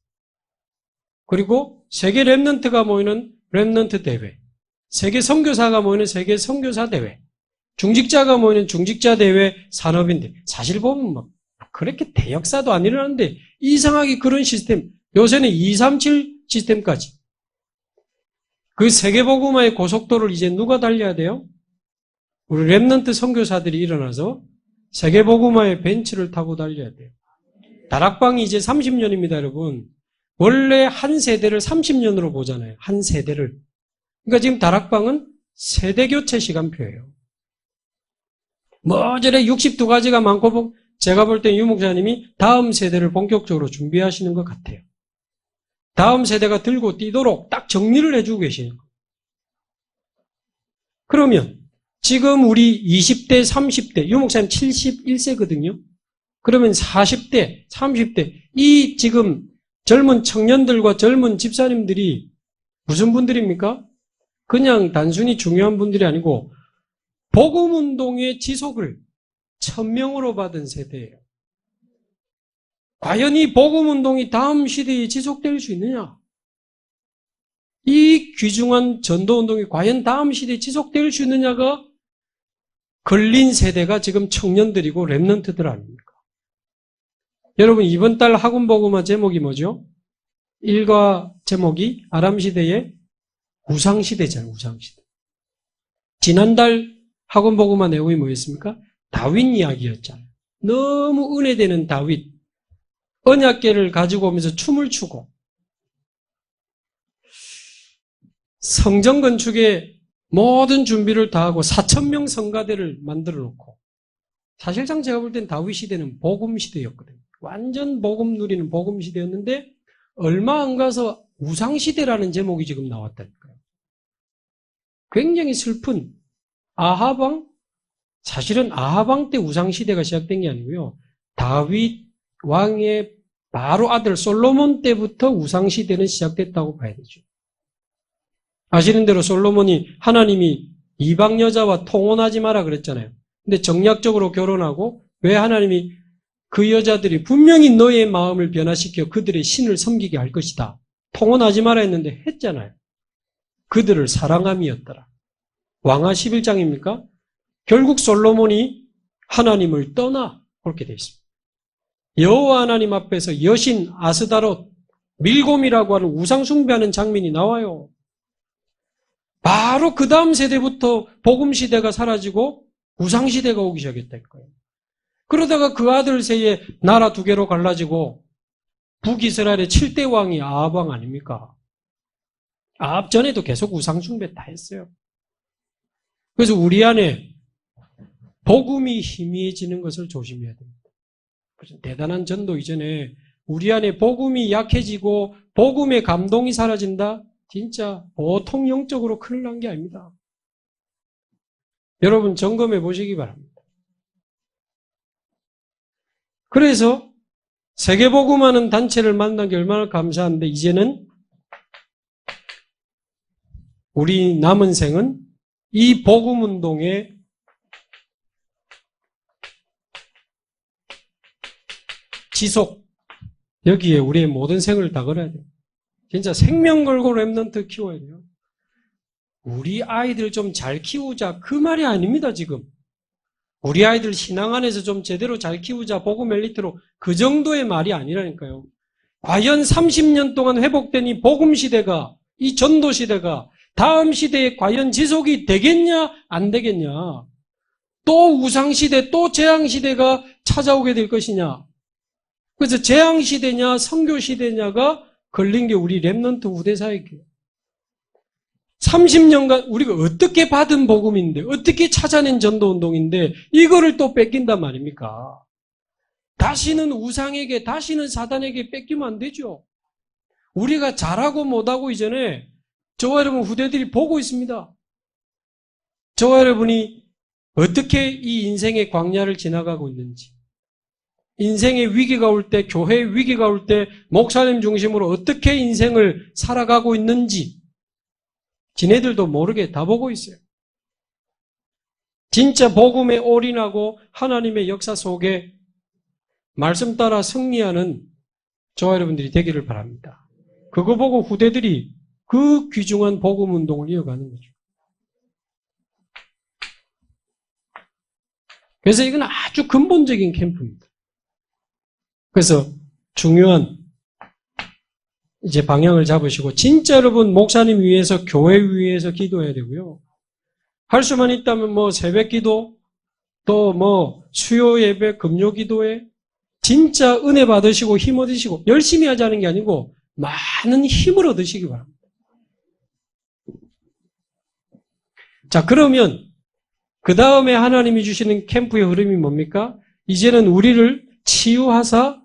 그리고 세계 랩넌트가 모이는 랩넌트 대회. 세계 선교사가 모이는 세계 선교사 대회. 중직자가 모이는 중직자 대회 산업인데 사실 보면 뭐 그렇게 대역사도 안 일어나는데 이상하게 그런 시스템. 요새는 237 시스템까지. 그 세계복음화의 고속도로를 이제 누가 달려야 돼요? 우리 랩넌트 선교사들이 일어나서 세계복음화의 벤츠를 타고 달려야 돼요. 다락방이 이제 30년입니다, 여러분. 원래 한 세대를 30년으로 보잖아요. 한 세대를. 그러니까 지금 다락방은 세대교체 시간표예요. 저래 62가지가 많고 제가 볼 때 유 목사님이 다음 세대를 본격적으로 준비하시는 것 같아요. 다음 세대가 들고 뛰도록 딱 정리를 해주고 계시는 거예요. 그러면 지금 우리 20대, 30대, 유 목사님 71세거든요. 그러면 40대, 30대 이 지금 젊은 청년들과 젊은 집사님들이 무슨 분들입니까? 그냥 단순히 중요한 분들이 아니고 복음운동의 지속을 1000명으로 받은 세대예요. 과연 이 복음운동이 다음 시대에 지속될 수 있느냐? 이 귀중한 전도운동이 과연 다음 시대에 지속될 수 있느냐가 걸린 세대가 지금 청년들이고 랩넌트들 아닙니까? 여러분 이번 달 학원 복음화 제목이 뭐죠? 일과 제목이 아람시대의 우상시대잖아요. 우상시대. 지난달 학원 복음화 내용이 뭐였습니까? 다윗 이야기였잖아요. 너무 은혜되는 다윗. 언약궤를 가지고 오면서 춤을 추고 성전 건축에 모든 준비를 다 하고 4,000명 성가대를 만들어 놓고 사실상 제가 볼 땐 다윗 시대는 복음 시대였거든요. 완전 복음 누리는 복음 시대였는데 얼마 안 가서 우상 시대라는 제목이 지금 나왔다니까요. 굉장히 슬픈 아합 왕? 사실은 아합 왕 때 우상 시대가 시작된 게 아니고요. 다윗 왕의 바로 아들 솔로몬 때부터 우상 시대는 시작됐다고 봐야 되죠. 아시는 대로 솔로몬이 하나님이 이방 여자와 통혼하지 마라 그랬잖아요. 근데 정략적으로 결혼하고 왜 하나님이 그 여자들이 분명히 너의 마음을 변화시켜 그들의 신을 섬기게 할 것이다. 통혼하지 마라 했는데 했잖아요. 그들을 사랑함이었더라. 왕하 11장입니까? 결국 솔로몬이 하나님을 떠나 그렇게 되어 있습니다. 여호와 하나님 앞에서 여신 아스다롯 밀곰이라고 하는 우상 숭배하는 장면이 나와요. 바로 그 다음 세대부터 복음 시대가 사라지고 우상 시대가 오기 시작했다니까요. 그러다가 그 아들 세에 나라 2개로 갈라지고 북이스라엘의 7대 왕이 아합 왕 아닙니까? 아합 전에도 계속 우상 숭배 다 했어요. 그래서 우리 안에 복음이 희미해지는 것을 조심해야 됩니다. 대단한 전도 이전에 우리 안에 복음이 약해지고 복음의 감동이 사라진다? 진짜 보통 영적으로 큰일 난 게 아닙니다. 여러분 점검해 보시기 바랍니다. 그래서 세계복음하는 단체를 만난 게 얼마나 감사한데 이제는 우리 남은 생은 이 복음운동에 지속, 여기에 우리의 모든 생을 다 걸어야 돼요. 진짜 생명 걸고 랩넌트 키워야 돼요. 우리 아이들 좀 잘 키우자 그 말이 아닙니다 지금. 우리 아이들 신앙 안에서 좀 제대로 잘 키우자 복음 엘리트로 그 정도의 말이 아니라니까요. 과연 30년 동안 회복된 이 복음 시대가 이 전도 시대가 다음 시대에 과연 지속이 되겠냐 안 되겠냐. 또 우상 시대 또 재앙 시대가 찾아오게 될 것이냐. 그래서 재앙 시대냐 선교 시대냐가 걸린 게 우리 랩넌트 후대사에게요. 30년간 우리가 어떻게 받은 복음인데 어떻게 찾아낸 전도운동인데 이거를 또 뺏긴단 말입니까? 다시는 우상에게 다시는 사단에게 뺏기면 안 되죠. 우리가 잘하고 못하고 이전에 저와 여러분 후대들이 보고 있습니다. 저와 여러분이 어떻게 이 인생의 광야를 지나가고 있는지 인생의 위기가 올 때, 교회의 위기가 올 때 목사님 중심으로 어떻게 인생을 살아가고 있는지 지네들도 모르게 다 보고 있어요. 진짜 복음에 올인하고 하나님의 역사 속에 말씀 따라 승리하는 저와 여러분들이 되기를 바랍니다. 그거 보고 후대들이 그 귀중한 복음 운동을 이어가는 거죠. 그래서 이건 아주 근본적인 캠프입니다. 그래서 중요한 이제 방향을 잡으시고 진짜 여러분 목사님 위해서 교회 위해서 기도해야 되고요. 할 수만 있다면 뭐 새벽 기도 또 뭐 수요 예배 금요 기도에 진짜 은혜 받으시고 힘 얻으시고 열심히 하자는 게 아니고 많은 힘을 얻으시기 바랍니다. 자, 그러면 그 다음에 하나님이 주시는 캠프의 흐름이 뭡니까? 이제는 우리를 치유하사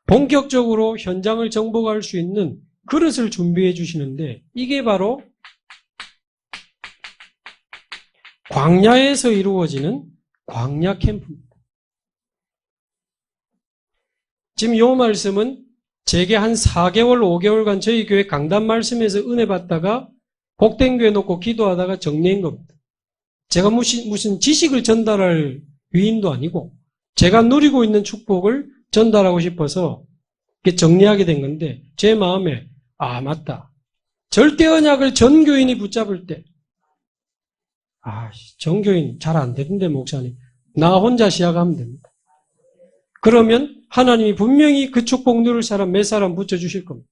본격적으로 현장을 정복할 수 있는 그릇을 준비해 주시는데 이게 바로 광야에서 이루어지는 광야 캠프입니다. 지금 이 말씀은 제게 한 4개월, 5개월간 저희 교회 강단 말씀에서 은혜 받다가 복된 교회 놓고 기도하다가 정리한 겁니다. 제가 무슨 지식을 전달할 위임도 아니고 제가 누리고 있는 축복을 전달하고 싶어서 정리하게 된 건데 제 마음에 맞다. 절대 언약을 전 교인이 붙잡을 때 전교인 잘 안 되던데 목사님. 나 혼자 시작하면 됩니다. 그러면 하나님이 분명히 그 축복 누릴 사람 몇 사람 붙여주실 겁니다.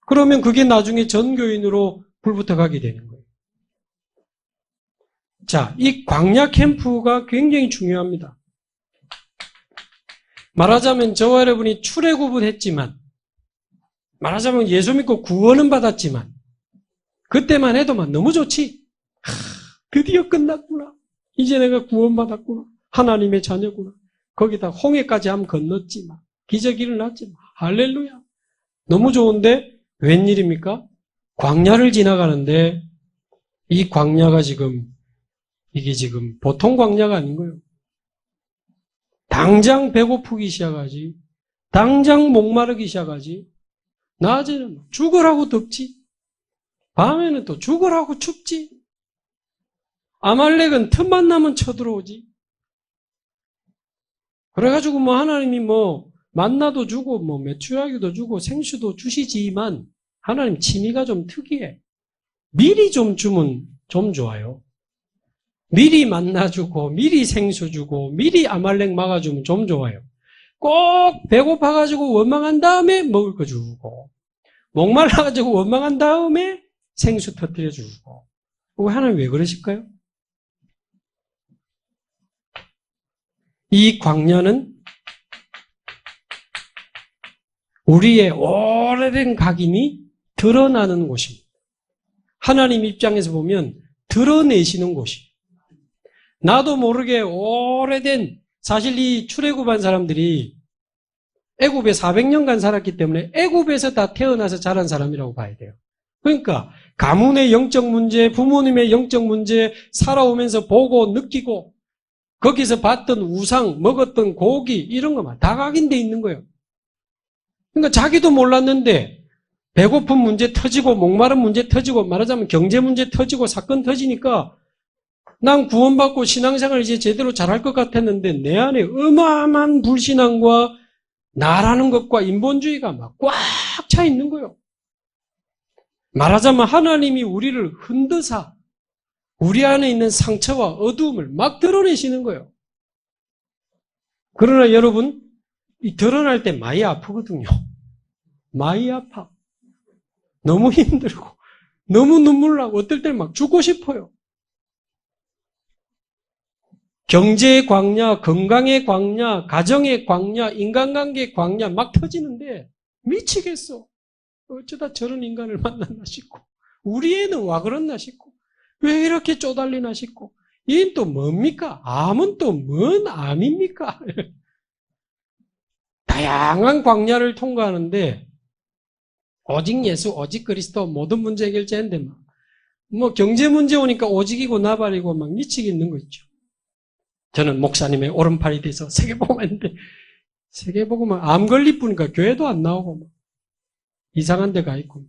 그러면 그게 나중에 전교인으로 불붙어가게 되는 거예요. 자, 이 광야 캠프가 굉장히 중요합니다. 말하자면 저와 여러분이 출애굽은 말하자면 예수 믿고 구원은 받았지만 그때만 해도만 너무 좋지. 드디어 끝났구나. 이제 내가 구원받았구나. 하나님의 자녀구나. 거기다 홍해까지 한번 건넜지. 기적이 일어났지. 할렐루야. 너무 좋은데 웬일입니까? 광야를 지나가는데 이 광야가 이게 지금 보통 광야가 아닌 거예요. 당장 배고프기 시작하지. 당장 목마르기 시작하지. 낮에는 죽으라고 덥지. 밤에는 또 죽으라고 춥지. 아말렉은 틈만 나면 쳐들어오지. 그래가지고 하나님이 만나도 주고 메추라기도 주고 생수도 주시지만 하나님 취미가 좀 특이해. 미리 좀 주면 좀 좋아요. 미리 만나 주고 미리 생수 주고 미리 아말렉 막아주면 좀 좋아요. 꼭 배고파가지고 원망한 다음에 먹을 거 주고 목말라가지고 원망한 다음에 생수 터뜨려 주고 하나님 왜 그러실까요? 이 광야는 우리의 오래된 각인이 드러나는 곳입니다. 하나님 입장에서 보면 드러내시는 곳이에요. 나도 모르게 오래된 사실 이 출애굽한 사람들이 애굽에 400년간 살았기 때문에 애굽에서 다 태어나서 자란 사람이라고 봐야 돼요. 그러니까 가문의 영적 문제, 부모님의 영적 문제 살아오면서 보고 느끼고 거기서 봤던 우상, 먹었던 고기 이런 것만 다 각인돼 있는 거예요. 그러니까 자기도 몰랐는데 배고픈 문제 터지고 목마른 문제 터지고 말하자면 경제 문제 터지고 사건 터지니까 난 구원받고 신앙생활 이제 제대로 잘할 것 같았는데 내 안에 어마어마한 불신앙과 나라는 것과 인본주의가 막 꽉 차 있는 거예요. 말하자면 하나님이 우리를 흔드사 우리 안에 있는 상처와 어두움을 막 드러내시는 거예요. 그러나 여러분, 이 드러날 때 많이 아프거든요. 많이 아파. 너무 힘들고, 너무 눈물 나고, 어떨 때는 막 죽고 싶어요. 경제의 광야, 건강의 광야, 가정의 광야, 인간관계의 광야 막 터지는데 미치겠어. 어쩌다 저런 인간을 만났나 싶고, 우리 애는 와 그렇나 싶고, 왜 이렇게 쪼달리나 싶고, 얘는 또 뭡니까? 암은 또 뭔 암입니까? 다양한 광야를 통과하는데 오직 예수, 오직 그리스도 모든 문제 해결자인데 경제 문제 오니까 오직이고 나발이고 막 미치겠는 거 있죠. 저는 목사님의 오른팔이 돼서 세계복음 했는데 세계복음은 암 걸릴 뿐이니까 교회도 안 나오고 뭐. 이상한 데 가 있고.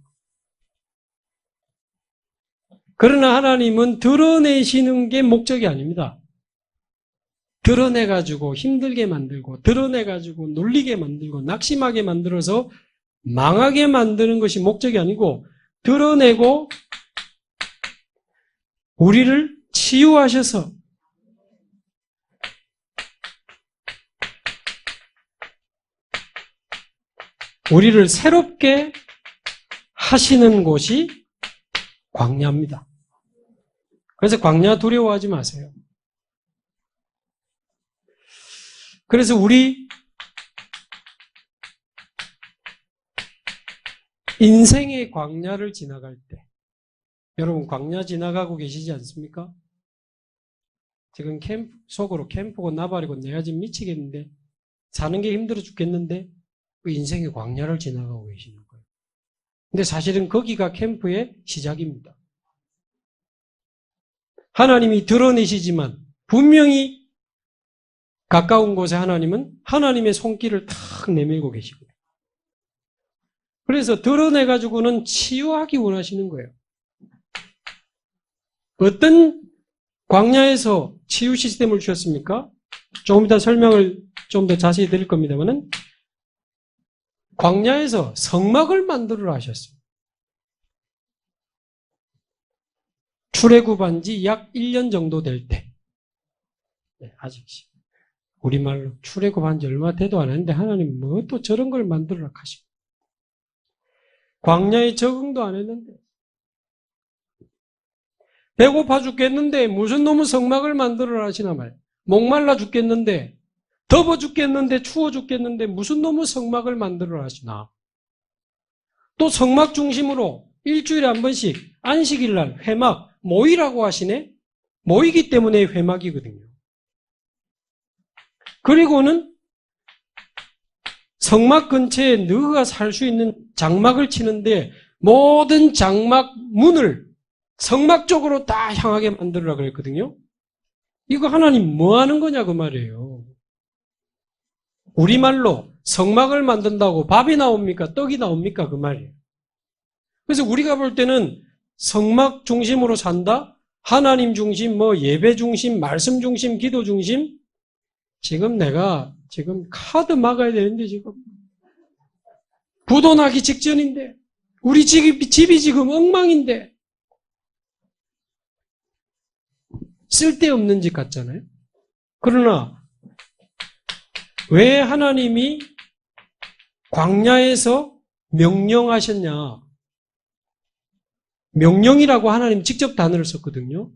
그러나 하나님은 드러내시는 게 목적이 아닙니다. 드러내가지고 힘들게 만들고 드러내가지고 놀리게 만들고 낙심하게 만들어서 망하게 만드는 것이 목적이 아니고 드러내고 우리를 치유하셔서 우리를 새롭게 하시는 곳이 광야입니다. 그래서 광야 두려워하지 마세요. 그래서 우리 인생의 광야를 지나갈 때 여러분 광야 지나가고 계시지 않습니까? 지금 속으로 캠프고 나발이고 내가 지금 미치겠는데 사는 게 힘들어 죽겠는데 그 인생의 광야를 지나가고 계시는 거예요. 근데 사실은 거기가 캠프의 시작입니다. 하나님이 드러내시지만 분명히 가까운 곳에 하나님은 하나님의 손길을 탁 내밀고 계시고요. 그래서 드러내가지고는 치유하기 원하시는 거예요. 어떤 광야에서 치유 시스템을 주셨습니까? 조금 이따 설명을 좀 더 자세히 드릴 겁니다만은 광야에서 성막을 만들으라 하셨어요. 출애굽한 지 약 1년 정도 될 때. 네, 아직 우리말로 출애굽한 지 얼마 돼도 안 했는데 하나님 뭐 또 저런 걸 만들으라 하시고. 광야에 적응도 안 했는데 배고파 죽겠는데 무슨 놈의 성막을 만들어라 하시나 말이에요. 목말라 죽겠는데 더워 죽겠는데 추워 죽겠는데 무슨 놈의 성막을 만들어라 하시나. 또 성막 중심으로 일주일에 한 번씩 안식일날 회막 모이라고 하시네. 모이기 때문에 회막이거든요. 그리고는 성막 근처에 너가 살 수 있는 장막을 치는데 모든 장막 문을 성막 쪽으로 다 향하게 만들으라 그랬거든요. 이거 하나님 뭐 하는 거냐 그 말이에요. 우리말로 성막을 만든다고 밥이 나옵니까? 떡이 나옵니까? 그 말이에요. 그래서 우리가 볼 때는 성막 중심으로 산다? 하나님 중심, 예배 중심, 말씀 중심, 기도 중심? 지금 내가 카드 막아야 되는데 지금 부도 나기 직전인데 우리 집이 지금 엉망인데 쓸데없는 집 같잖아요. 그러나 왜 하나님이 광야에서 명령하셨냐? 명령이라고 하나님 직접 단어를 썼거든요.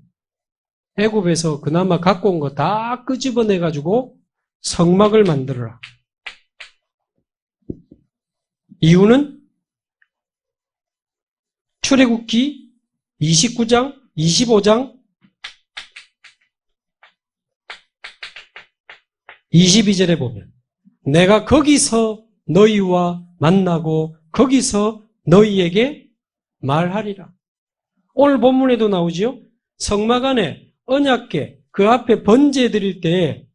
애굽에서 그나마 갖고 온 거 다 끄집어내가지고 성막을 만들어라. 이유는 출애굽기 29장, 25장, 22절에 보면 내가 거기서 너희와 만나고 거기서 너희에게 말하리라. 오늘 본문에도 나오지요. 성막 안에 언약궤 그 앞에 번제 드릴 때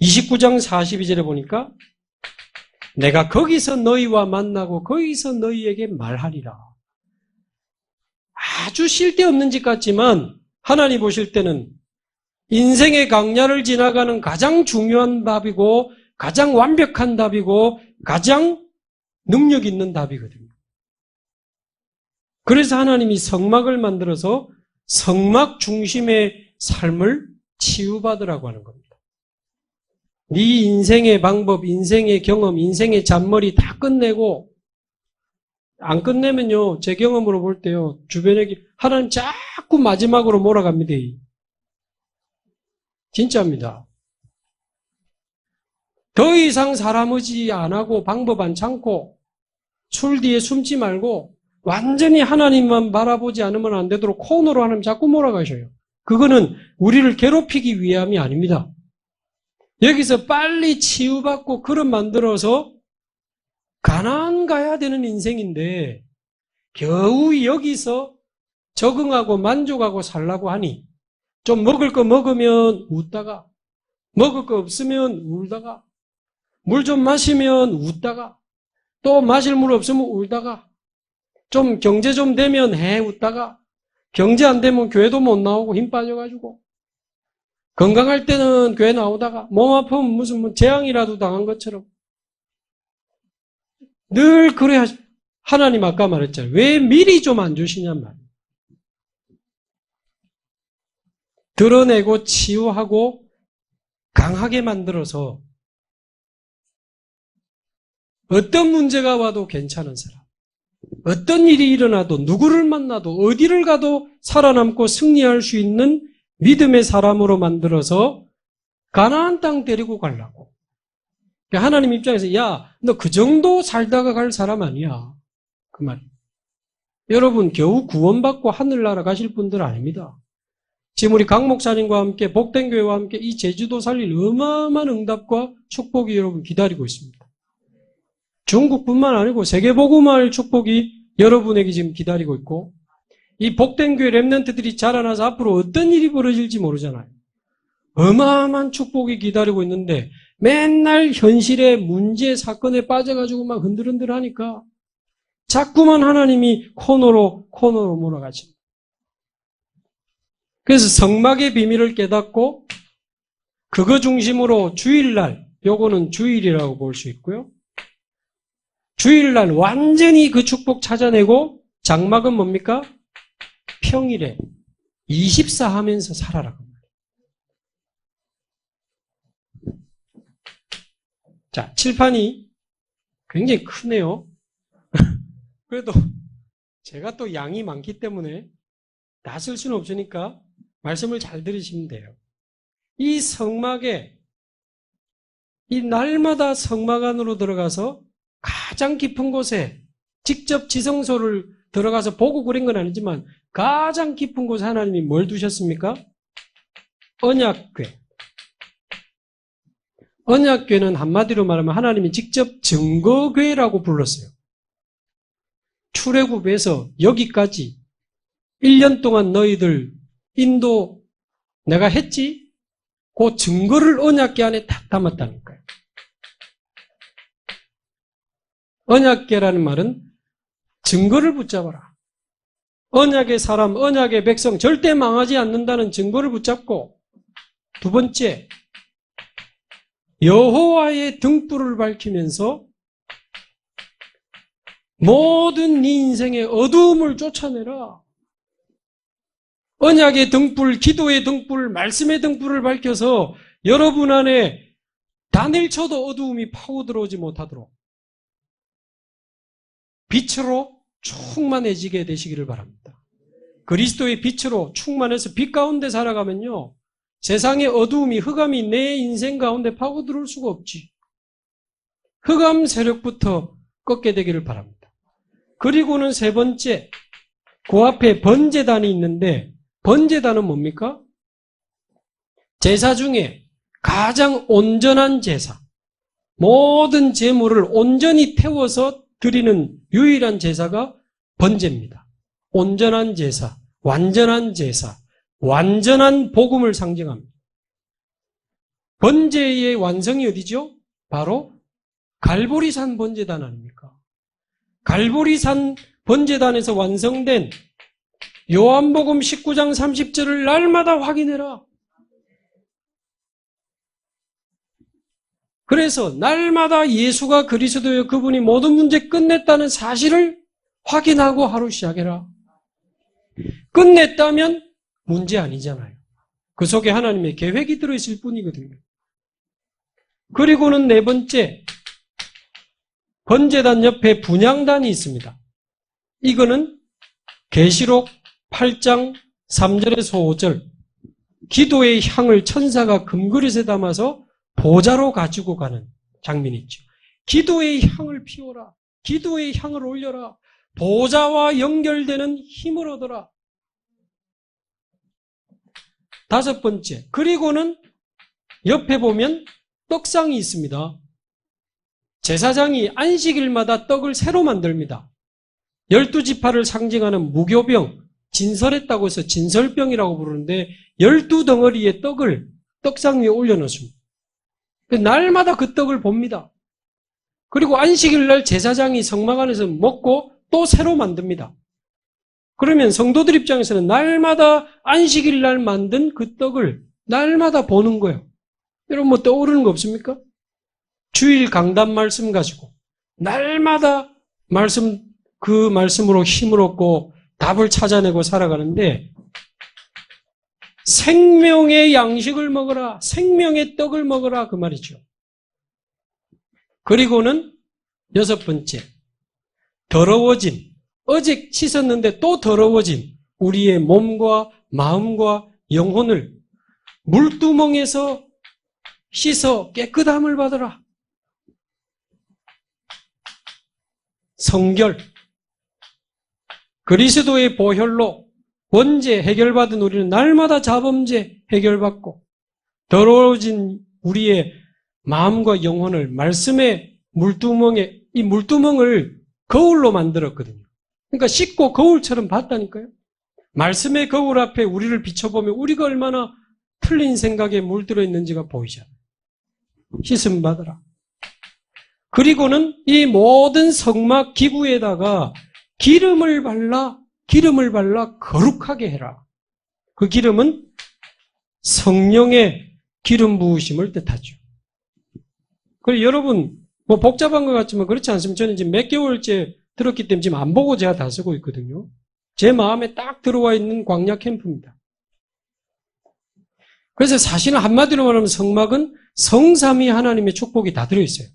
29장 42절에 보니까 내가 거기서 너희와 만나고 거기서 너희에게 말하리라. 아주 쓸데없는 짓 같지만 하나님 보실 때는 인생의 강야를 지나가는 가장 중요한 답이고 가장 완벽한 답이고 가장 능력 있는 답이거든요. 그래서 하나님이 성막을 만들어서 성막 중심의 삶을 치유받으라고 하는 겁니다. 네 인생의 방법, 인생의 경험, 인생의 잔머리 다 끝내고 안 끝내면요. 제 경험으로 볼 때요. 주변에 하나님 자꾸 마지막으로 몰아갑니다. 진짜입니다. 더 이상 사람 의지 안 하고 방법 안 참고 술 뒤에 숨지 말고 완전히 하나님만 바라보지 않으면 안 되도록 코너로 하나님 자꾸 몰아가셔요. 그거는 우리를 괴롭히기 위함이 아닙니다. 여기서 빨리 치유받고 그릇 만들어서 가나안 가야 되는 인생인데 겨우 여기서 적응하고 만족하고 살라고 하니 좀 먹을 거 먹으면 웃다가, 먹을 거 없으면 울다가, 물 좀 마시면 웃다가, 또 마실 물 없으면 울다가, 좀 경제 좀 되면 웃다가, 경제 안 되면 교회도 못 나오고 힘 빠져가지고, 건강할 때는 교회 나오다가, 몸 아프면 무슨 뭐 재앙이라도 당한 것처럼, 늘 그래 하나님 아까 말했잖아요. 왜 미리 좀 안 주시냔 말이에요. 드러내고 치유하고 강하게 만들어서 어떤 문제가 와도 괜찮은 사람, 어떤 일이 일어나도 누구를 만나도 어디를 가도 살아남고 승리할 수 있는 믿음의 사람으로 만들어서 가나안 땅 데리고 가려고. 하나님 입장에서 야, 너 그 정도 살다가 갈 사람 아니야. 그 말이에요. 여러분 겨우 구원받고 하늘나라 가실 분들 아닙니다. 지금 우리 강 목사님과 함께 복된 교회와 함께 이 제주도 살릴 어마어마한 응답과 축복이 여러분 기다리고 있습니다. 중국뿐만 아니고 세계복음화의 축복이 여러분에게 지금 기다리고 있고 이 복된 교회 렘넌트들이 자라나서 앞으로 어떤 일이 벌어질지 모르잖아요. 어마어마한 축복이 기다리고 있는데 맨날 현실의 문제 사건에 빠져가지고 막 흔들흔들하니까 자꾸만 하나님이 코너로 몰아가십니다. 그래서 성막의 비밀을 깨닫고 그거 중심으로 주일날, 요거는 주일이라고 볼 수 있고요. 주일날 완전히 그 축복 찾아내고 장막은 뭡니까? 평일에 24 하면서 살아라. 자, 칠판이 굉장히 크네요. 그래도 제가 또 양이 많기 때문에 다 쓸 수는 없으니까 말씀을 잘 들으시면 돼요. 이 성막에 이 날마다 성막 안으로 들어가서 가장 깊은 곳에 직접 지성소를 들어가서 보고 그린 건 아니지만 가장 깊은 곳에 하나님이 뭘 두셨습니까? 언약궤. 언약궤는 한마디로 말하면 하나님이 직접 증거궤라고 불렀어요. 출애굽에서 여기까지 1년 동안 너희들 인도 내가 했지? 그 증거를 언약궤 안에 딱 담았다니까요. 언약궤라는 말은 증거를 붙잡아라. 언약의 사람, 언약의 백성 절대 망하지 않는다는 증거를 붙잡고 두 번째, 여호와의 등불을 밝히면서 모든 네 인생의 어두움을 쫓아내라. 언약의 등불, 기도의 등불, 말씀의 등불을 밝혀서 여러분 안에 단일 쳐도 어두움이 파고들어오지 못하도록 빛으로 충만해지게 되시기를 바랍니다. 그리스도의 빛으로 충만해서 빛 가운데 살아가면요. 세상의 어두움이, 흑암이 내 인생 가운데 파고들어올 수가 없지. 흑암 세력부터 꺾게 되기를 바랍니다. 그리고는 세 번째, 그 앞에 번제단이 있는데 번제단은 뭡니까? 제사 중에 가장 온전한 제사, 모든 제물을 온전히 태워서 드리는 유일한 제사가 번제입니다. 온전한 제사, 완전한 제사, 완전한 복음을 상징합니다. 번제의 완성이 어디죠? 바로 갈보리산 번제단 아닙니까? 갈보리산 번제단에서 완성된 요한복음 19장 30절을 날마다 확인해라. 그래서 날마다 예수가 그리스도여 그분이 모든 문제 끝냈다는 사실을 확인하고 하루 시작해라. 끝냈다면 문제 아니잖아요. 그 속에 하나님의 계획이 들어있을 뿐이거든요. 그리고는 네 번째, 번제단 옆에 분향단이 있습니다. 이거는 계시록 8장 3절에서 5절, 기도의 향을 천사가 금그릇에 담아서 보좌로 가지고 가는 장면이 있죠. 기도의 향을 피워라. 기도의 향을 올려라. 보좌와 연결되는 힘을 얻어라. 다섯 번째, 그리고는 옆에 보면 떡상이 있습니다. 제사장이 안식일마다 떡을 새로 만듭니다. 12지파를 상징하는 무교병, 진설했다고 해서 진설병이라고 부르는데 12덩어리의 떡을 떡상 위에 올려놓습니다. 날마다 그 떡을 봅니다. 그리고 안식일 날 제사장이 성막 안에서 먹고 또 새로 만듭니다. 그러면 성도들 입장에서는 날마다 안식일 날 만든 그 떡을 날마다 보는 거예요. 여러분 뭐 떠오르는 거 없습니까? 주일 강단 말씀 가지고 날마다 그 말씀으로 힘을 얻고 답을 찾아내고 살아가는데 생명의 양식을 먹어라, 생명의 떡을 먹어라 그 말이죠. 그리고는 6번째, 더러워진, 어제 씻었는데 또 더러워진 우리의 몸과 마음과 영혼을 물두멍에서 씻어 깨끗함을 받으라. 성결, 그리스도의 보혈로 원죄 해결받은 우리는 날마다 자범죄 해결받고 더러워진 우리의 마음과 영혼을 말씀의 물두멍에, 이 물두멍을 거울로 만들었거든요. 그러니까 씻고 거울처럼 봤다니까요. 말씀의 거울 앞에 우리를 비춰보면 우리가 얼마나 틀린 생각에 물들어 있는지가 보이잖아요. 씻음 받으라. 그리고는 이 모든 성막 기구에다가 기름을 발라 거룩하게 해라. 그 기름은 성령의 기름 부으심을 뜻하죠. 그리고 여러분 뭐 복잡한 것 같지만 그렇지 않습니다. 저는 지금 몇 개월째 들었기 때문에 지금 안 보고 제가 다 쓰고 있거든요. 제 마음에 딱 들어와 있는 광야 캠프입니다. 그래서 사실은 한마디로 말하면 성막은 성삼위 하나님의 축복이 다 들어있어요.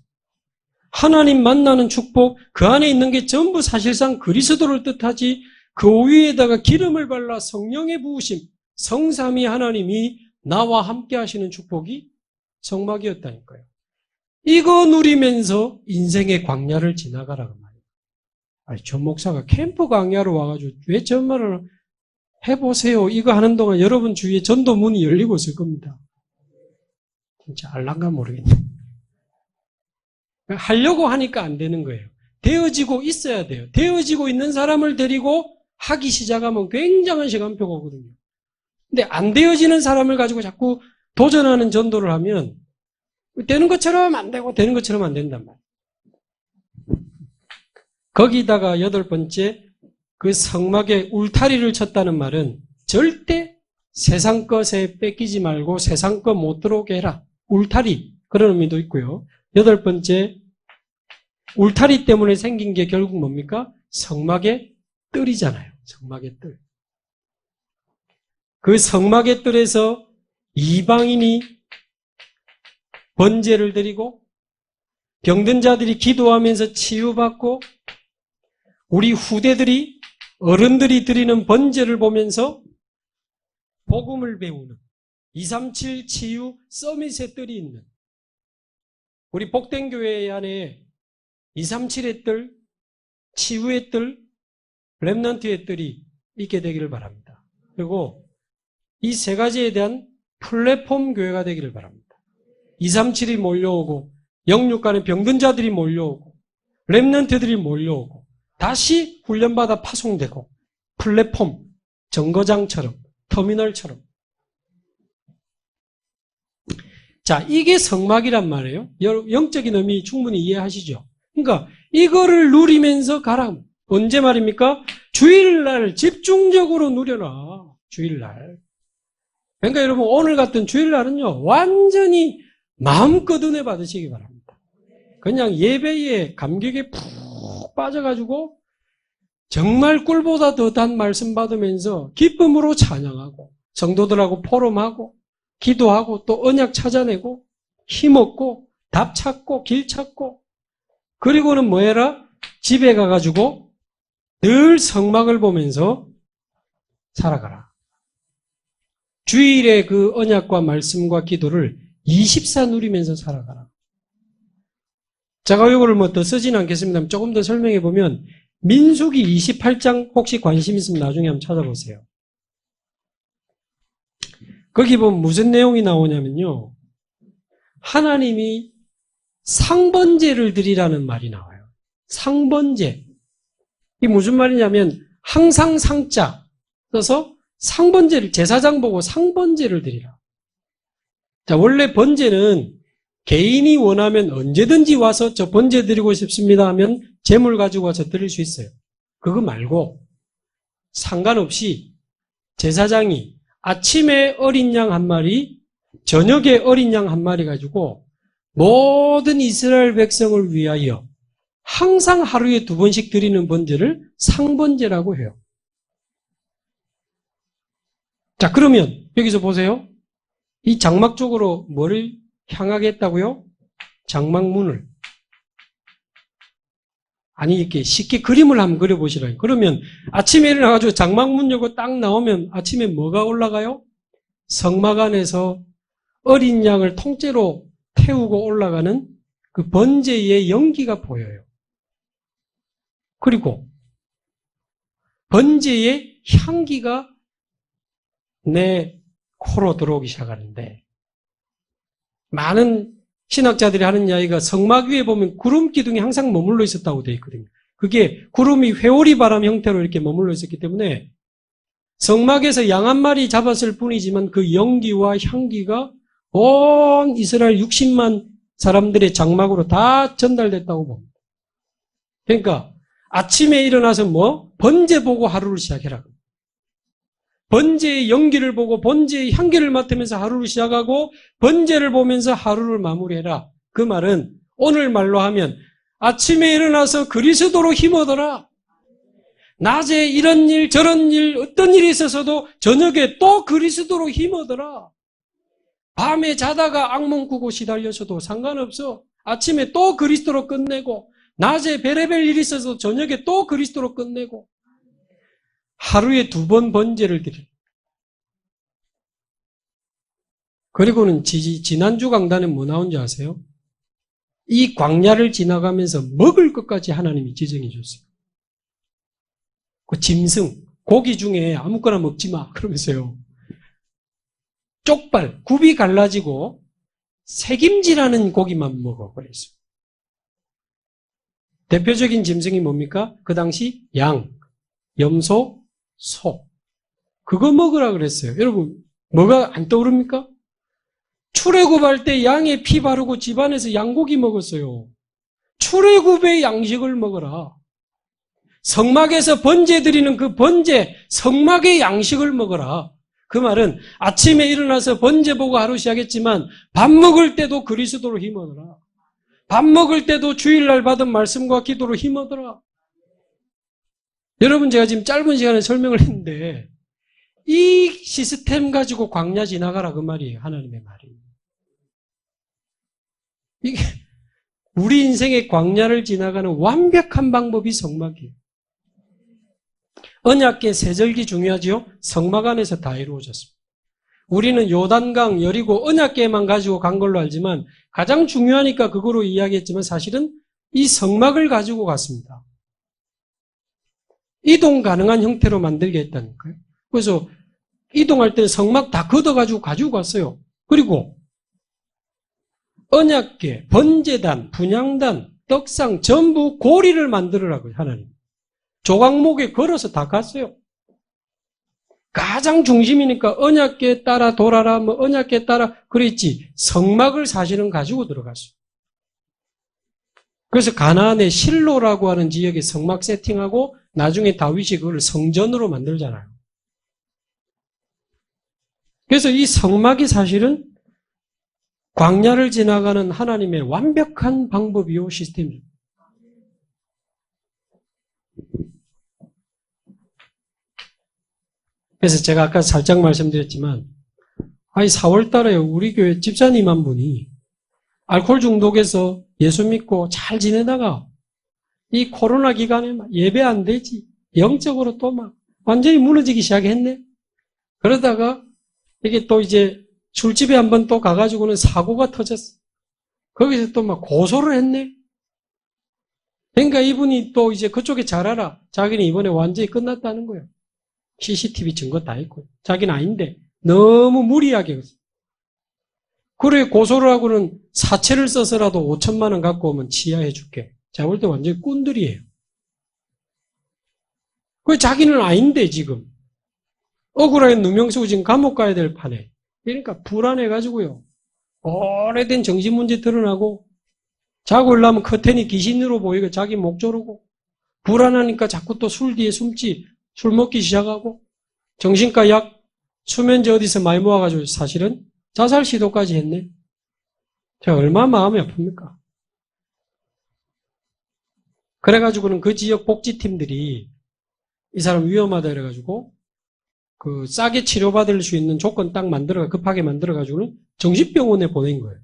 하나님 만나는 축복, 그 안에 있는 게 전부 사실상 그리스도를 뜻하지 그 위에다가 기름을 발라 성령의 부으심, 성삼위 하나님이 나와 함께 하시는 축복이 성막이었다니까요. 이거 누리면서 인생의 광야를 지나가라고 말이에요. 아니, 전 목사가 캠프 광야로 와가지고 왜 저 말을 해보세요. 이거 하는 동안 여러분 주위에 전도 문이 열리고 있을 겁니다. 진짜 알란가 모르겠네. 하려고 하니까 안 되는 거예요. 되어지고 있어야 돼요. 되어지고 있는 사람을 데리고 하기 시작하면 굉장한 시간표가 오거든요. 근데 안 되어지는 사람을 가지고 자꾸 도전하는 전도를 하면 되는 것처럼 안 되고 되는 것처럼 안 된단 말이에요. 거기다가 8번째, 그 성막에 울타리를 쳤다는 말은 절대 세상 것에 뺏기지 말고 세상 것 못 들어오게 해라. 울타리, 그런 의미도 있고요. 8번째, 울타리 때문에 생긴 게 결국 뭡니까? 성막의 뜰이잖아요. 성막의 뜰. 그 성막의 뜰에서 이방인이 번제를 드리고 병든 자들이 기도하면서 치유받고 우리 후대들이 어른들이 드리는 번제를 보면서 복음을 배우는 237 치유 서밋의 뜰이 있는 우리 복된 교회 안에 237의 뜰, 치유의 뜰, 렘넌트의 뜰이 있게 되기를 바랍니다. 그리고 이 세 가지에 대한 플랫폼 교회가 되기를 바랍니다. 237이 몰려오고 영육간의 병든 자들이 몰려오고 렘넌트들이 몰려오고 다시 훈련받아 파송되고 플랫폼, 정거장처럼 터미널처럼. 자, 이게 성막이란 말이에요. 영적인 의미 충분히 이해하시죠? 그러니까 이거를 누리면서 가라. 언제 말입니까? 주일날 집중적으로 누려라. 주일날. 그러니까 여러분 오늘 같은 주일날은요. 완전히 마음껏 은혜 받으시기 바랍니다. 그냥 예배에 감격에 푹 빠져가지고 정말 꿀보다 더 단 말씀 받으면서 기쁨으로 찬양하고 성도들하고 포럼하고 기도하고 또 언약 찾아내고 힘없고 답 찾고 길 찾고 그리고는 뭐 해라? 집에 가가지고 늘 성막을 보면서 살아가라. 주일에 그 언약과 말씀과 기도를 24 누리면서 살아가라. 제가 이거를 뭐 더 쓰진 않겠습니다. 조금 더 설명해 보면 민수기 28장 혹시 관심 있으면 나중에 한번 찾아보세요. 거기 보면 무슨 내용이 나오냐면요. 하나님이 상번제를 드리라는 말이 나와요. 상번제. 이게 무슨 말이냐면 항상 상자, 써서 상번제를, 제사장 보고 상번제를 드리라. 자, 원래 번제는 개인이 원하면 언제든지 와서 저 번제 드리고 싶습니다 하면 재물 가지고 와서 드릴 수 있어요. 그거 말고 상관없이 제사장이 아침에 어린 양 한 마리, 저녁에 어린 양 한 마리 가지고 모든 이스라엘 백성을 위하여 항상 하루에 2번씩 드리는 번제를 상번제라고 해요. 자, 그러면 여기서 보세요. 이 장막 쪽으로 뭐를 향하게 했다고요? 장막문을. 아니, 이렇게 쉽게 그림을 한번 그려보시라요. 그러면 아침에 일어나가지고 장막문 열고 딱 나오면 아침에 뭐가 올라가요? 성막 안에서 어린 양을 통째로 태우고 올라가는 그 번제의 연기가 보여요. 그리고 번제의 향기가 내 코로 들어오기 시작하는데, 많은 신학자들이 하는 이야기가 성막 위에 보면 구름 기둥이 항상 머물러 있었다고 되어 있거든요. 그게 구름이 회오리 바람 형태로 이렇게 머물러 있었기 때문에 성막에서 양 한 마리 잡았을 뿐이지만 그 연기와 향기가 온 이스라엘 60만 사람들의 장막으로 다 전달됐다고 봅니다. 그러니까 아침에 일어나서 번제 보고 하루를 시작해라. 번제의 연기를 보고 번제의 향기를 맡으면서 하루를 시작하고 번제를 보면서 하루를 마무리해라. 그 말은 오늘 말로 하면 아침에 일어나서 그리스도로 힘어더라. 낮에 이런 일 저런 일 어떤 일이 있어서도 저녁에 또 그리스도로 힘어더라. 밤에 자다가 악몽 꾸고 시달려서도 상관없어. 아침에 또 그리스도로 끝내고 낮에 별의별 일이 있어서 저녁에 또 그리스도로 끝내고 하루에 2번 번제를 드려요. 그리고는 지난주 강단에 뭐 나온지 아세요? 이 광야를 지나가면서 먹을 것까지 하나님이 지정해 줬어요. 그 짐승, 고기 중에 아무거나 먹지 마 그러면서요. 쪽발, 굽이 갈라지고 새김질하는 고기만 먹어 그랬어요. 대표적인 짐승이 뭡니까? 그 당시 양, 염소, 소. 그거 먹으라 그랬어요. 여러분, 뭐가 안 떠오릅니까? 출애굽할 때 양의 피 바르고 집안에서 양고기 먹었어요. 출애굽의 양식을 먹어라. 성막에서 번제 드리는 그 번제, 성막의 양식을 먹어라. 그 말은 아침에 일어나서 번제 보고 하루 시작했지만 밥 먹을 때도 그리스도로 힘어더라. 밥 먹을 때도 주일날 받은 말씀과 기도로 힘어더라. 여러분, 제가 지금 짧은 시간에 설명을 했는데 이 시스템 가지고 광야 지나가라 그 말이에요. 하나님의 말이. 이게 우리 인생의 광야를 지나가는 완벽한 방법이 성막이에요. 언약궤 세절기 중요하지요? 성막 안에서 다 이루어졌습니다. 우리는 요단강, 여리고 언약궤만 가지고 간 걸로 알지만 가장 중요하니까 그거로 이야기했지만 사실은 이 성막을 가지고 갔습니다. 이동 가능한 형태로 만들게 했다니까요. 그래서 이동할 때 성막 다 걷어가지고 가지고 갔어요. 그리고 언약궤, 번제단, 분향단, 떡상 전부 고리를 만들으라고요. 하나님. 조각목에 걸어서 다 갔어요. 가장 중심이니까 언약궤 따라 돌아라, 언약궤 따라 그랬지. 성막을 사실은 가지고 들어갔어요. 그래서 가나안의 실로라고 하는 지역에 성막 세팅하고 나중에 다윗이 그걸 성전으로 만들잖아요. 그래서 이 성막이 사실은 광야를 지나가는 하나님의 완벽한 방법이요 시스템입니다. 그래서 제가 아까 살짝 말씀드렸지만 4월달에 우리 교회 집사님 한 분이 알코올 중독에서 예수 믿고 잘 지내다가 이 코로나 기간에 예배 안 되지. 영적으로 또 완전히 무너지기 시작했네. 그러다가 이게 또 이제 술집에 한번 또 가가지고는 사고가 터졌어. 거기서 또 고소를 했네. 그러니까 이분이 또 이제 그쪽에 잘 알아. 자기는 이번에 완전히 끝났다는 거예요. CCTV 증거 다 있고. 자기는 아닌데 너무 무리하게 했어. 그래 고소를 하고는 사채를 써서라도 5천만 원 갖고 오면 치하해 줄게. 제가 볼 때 완전히 꾼들이에요. 그 자기는 아닌데 지금. 억울하게 누명 쓰고 지금 감옥 가야 될 판에. 그러니까 불안해가지고요. 오래된 정신문제 드러나고, 자고 일어나면 커튼이 귀신으로 보이고 자기 목 조르고, 불안하니까 자꾸 또 술 뒤에 숨지, 술 먹기 시작하고, 정신과 약, 수면제 어디서 많이 모아가지고 사실은 자살 시도까지 했네. 제가 얼마나 마음이 아픕니까? 그래가지고는 그 지역 복지팀들이 이 사람 위험하다 그래가지고 그 싸게 치료받을 수 있는 조건 딱 급하게 만들어가지고는 정신병원에 보낸 거예요.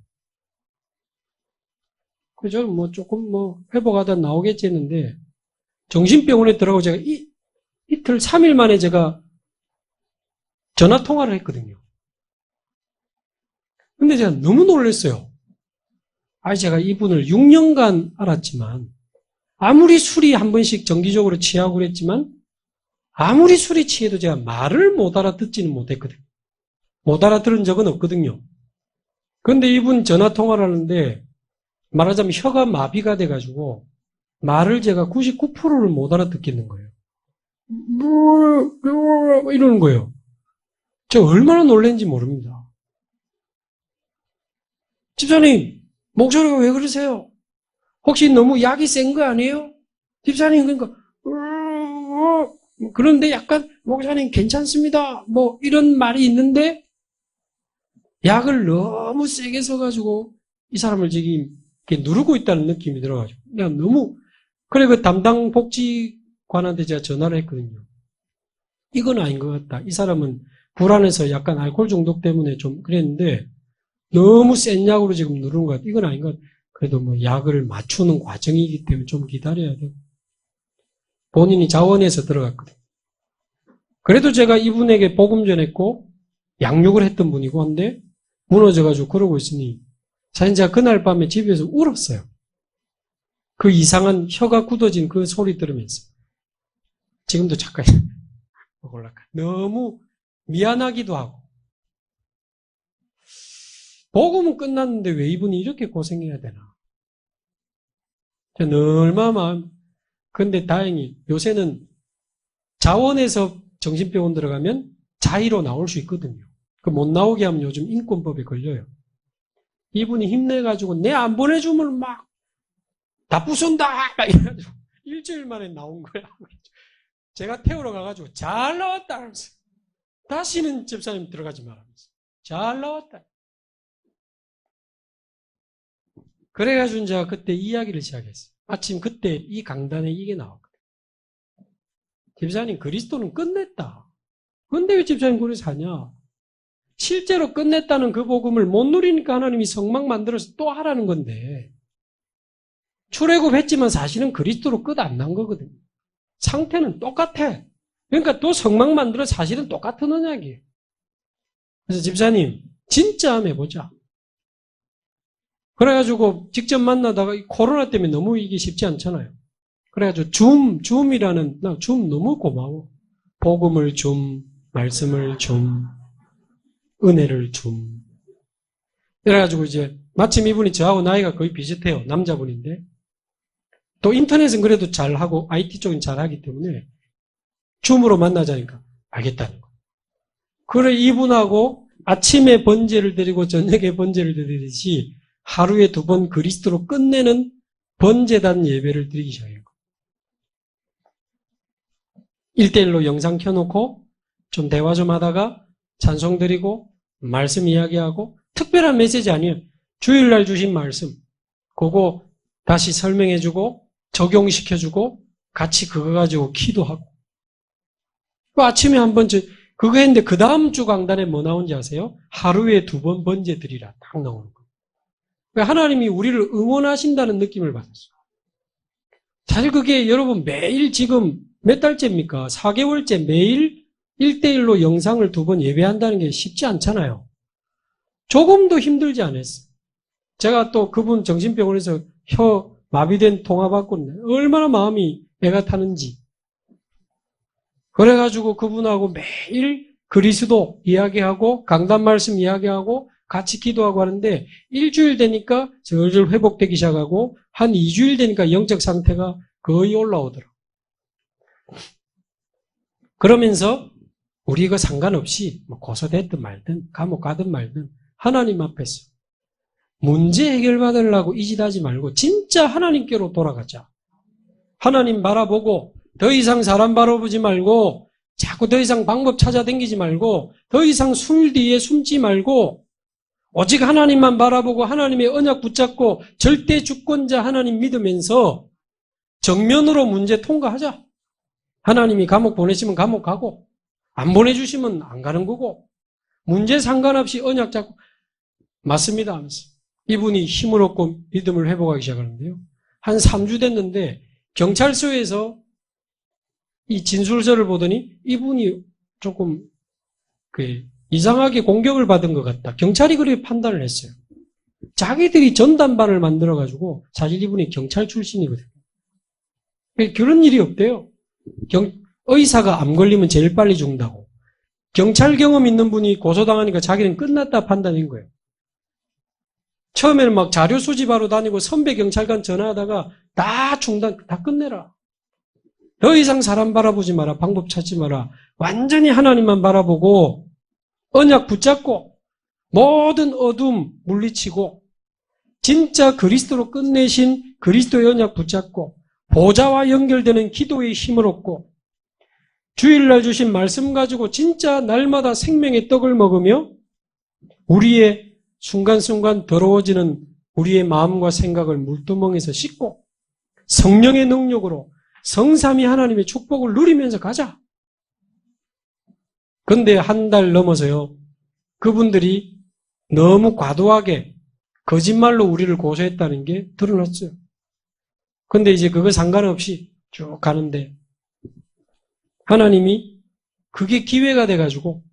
그래서 저는 뭐 조금 회복하다 나오겠지 했는데 정신병원에 들어가고 제가 이틀 3일 만에 제가 전화 통화를 했거든요. 근데 제가 너무 놀랐어요. 제가 이분을 6년간 알았지만 아무리 술이 한 번씩 정기적으로 취하고 그랬지만 아무리 술이 취해도 제가 말을 못 알아듣지는 못했거든요. 못 알아들은 적은 없거든요. 그런데 이분 전화 통화를 하는데 말하자면 혀가 마비가 돼가지고 말을 제가 99%를 못 알아듣겠는 거예요. 이러는 거예요. 제가 얼마나 놀랐는지 모릅니다. 집사님, 목소리가 왜 그러세요? 혹시 너무 약이 센 거 아니에요? 집사님, 그러니까, 그런데 약간, 목사님 괜찮습니다. 이런 말이 있는데, 약을 너무 세게 써가지고, 이 사람을 지금 이렇게 누르고 있다는 느낌이 들어가지고, 그냥 너무, 그래, 그 담당 복지관한테 제가 전화를 했거든요. 이건 아닌 것 같다. 이 사람은 불안해서 약간 알코올 중독 때문에 좀 그랬는데, 너무 센 약으로 지금 누르는 것 같다. 이건 아닌 것 같다. 그래도 약을 맞추는 과정이기 때문에 좀 기다려야 되고. 본인이 자원해서 들어갔거든요. 그래도 제가 이분에게 복음 전했고, 양육을 했던 분이고 한데, 무너져가지고 그러고 있으니, 사실 제가 그날 밤에 집에서 울었어요. 그 이상한 혀가 굳어진 그 소리 들으면서. 지금도 잠깐, 너무 미안하기도 하고. 복음은 끝났는데 왜 이분이 이렇게 고생해야 되나. 저는 얼마나 근데 다행히 요새는 자원에서 정신병원 들어가면 자의로 나올 수 있거든요. 그 못 나오게 하면 요즘 인권법에 걸려요. 이분이 힘내가지고 내 안 보내주면 막 다 부순다! 막 이래가지고 일주일 만에 나온 거야. 제가 태우러 가가지고 잘 나왔다! 하면서 다시는 집사님 들어가지 말라면서 잘 나왔다! 그래가지고 제가 그때 이야기를 시작했어요. 마침 그때 이 강단에 이게 나왔거든요. 집사님, 그리스도는 끝냈다. 근데 왜 집사님 그렇게 사냐? 실제로 끝냈다는 그 복음을 못 누리니까 하나님이 성막 만들어서 또 하라는 건데, 출애굽했지만 사실은 그리스도로 끝 안 난 거거든요. 상태는 똑같아. 그러니까 또 성막 만들어 사실은 똑같은 언약이에요. 그래서 집사님, 진짜 한번 해보자. 그래가지고 직접 만나다가 코로나 때문에 너무 이게 쉽지 않잖아요. 그래가지고 줌이라는, 나 줌 너무 고마워. 복음을 말씀을 은혜를 그래가지고 이제 마침 이분이 저하고 나이가 거의 비슷해요. 남자분인데. 또 인터넷은 그래도 잘하고 IT 쪽은 잘하기 때문에 줌으로 만나자니까 알겠다는 거. 그래 이분하고 아침에 번제를 드리고 저녁에 번제를 드리듯이 하루에 2번 그리스도로 끝내는 번제단 예배를 드리기 시작해요. 1대1로 영상 켜놓고 좀 대화 좀 하다가 찬송 드리고 말씀 이야기하고 특별한 메시지 아니에요. 주일날 주신 말씀 그거 다시 설명해주고 적용시켜주고 같이 그거 가지고 기도하고 그 아침에 한번 그거 했는데 그 다음 주 강단에 뭐 나온지 아세요? 하루에 2번 번제 드리라 딱 나오는 거예요. 하나님이 우리를 응원하신다는 느낌을 받았어요. 사실 그게 여러분 매일 지금 몇 달째입니까? 4개월째 매일 1대1로 영상을 2번 예배한다는 게 쉽지 않잖아요. 조금도 힘들지 않았어요. 제가 또 그분 정신병원에서 혀 마비된 통화 받고 얼마나 마음이 애가 타는지. 그래가지고 그분하고 매일 그리스도 이야기하고 강단 말씀 이야기하고 같이 기도하고 하는데 일주일 되니까 슬슬 회복되기 시작하고 한 2주일 되니까 영적 상태가 거의 올라오더라고요. 그러면서 우리 이거 상관없이 뭐 고소됐든 말든 감옥 가든 말든 하나님 앞에서 문제 해결받으려고 이 짓 하지 말고 진짜 하나님께로 돌아가자. 하나님 바라보고 더 이상 사람 바라보지 말고 자꾸 더 이상 방법 찾아다니지 말고 더 이상 술 뒤에 숨지 말고 오직 하나님만 바라보고 하나님의 언약 붙잡고 절대 주권자 하나님 믿으면서 정면으로 문제 통과하자. 하나님이 감옥 보내시면 감옥 가고 안 보내주시면 안 가는 거고 문제 상관없이 언약 잡고 맞습니다 하면서 이분이 힘을 얻고 믿음을 회복하기 시작하는데요. 한 3주 됐는데 경찰서에서 이 진술서를 보더니 이분이 조금 이상하게 공격을 받은 것 같다. 경찰이 그렇게 판단을 했어요. 자기들이 전담반을 만들어가지고 사실 이분이 경찰 출신이거든요. 그런 일이 없대요. 의사가 암 걸리면 제일 빨리 죽는다고. 경찰 경험 있는 분이 고소당하니까 자기는 끝났다 판단인 거예요. 처음에는 막 자료 수집하러 다니고 선배 경찰관 전화하다가 다 중단, 다 끝내라. 더 이상 사람 바라보지 마라. 방법 찾지 마라. 완전히 하나님만 바라보고 언약 붙잡고 모든 어둠 물리치고 진짜 그리스도로 끝내신 그리스도의 언약 붙잡고 보좌와 연결되는 기도의 힘을 얻고 주일날 주신 말씀 가지고 진짜 날마다 생명의 떡을 먹으며 우리의 순간순간 더러워지는 우리의 마음과 생각을 물두멍에서 씻고 성령의 능력으로 성삼위 하나님의 축복을 누리면서 가자. 그런데 한 달 넘어서요. 그분들이 너무 과도하게 거짓말로 우리를 고소했다는 게 드러났어요. 그런데 이제 그거 상관없이 쭉 가는데 하나님이 그게 기회가 돼가지고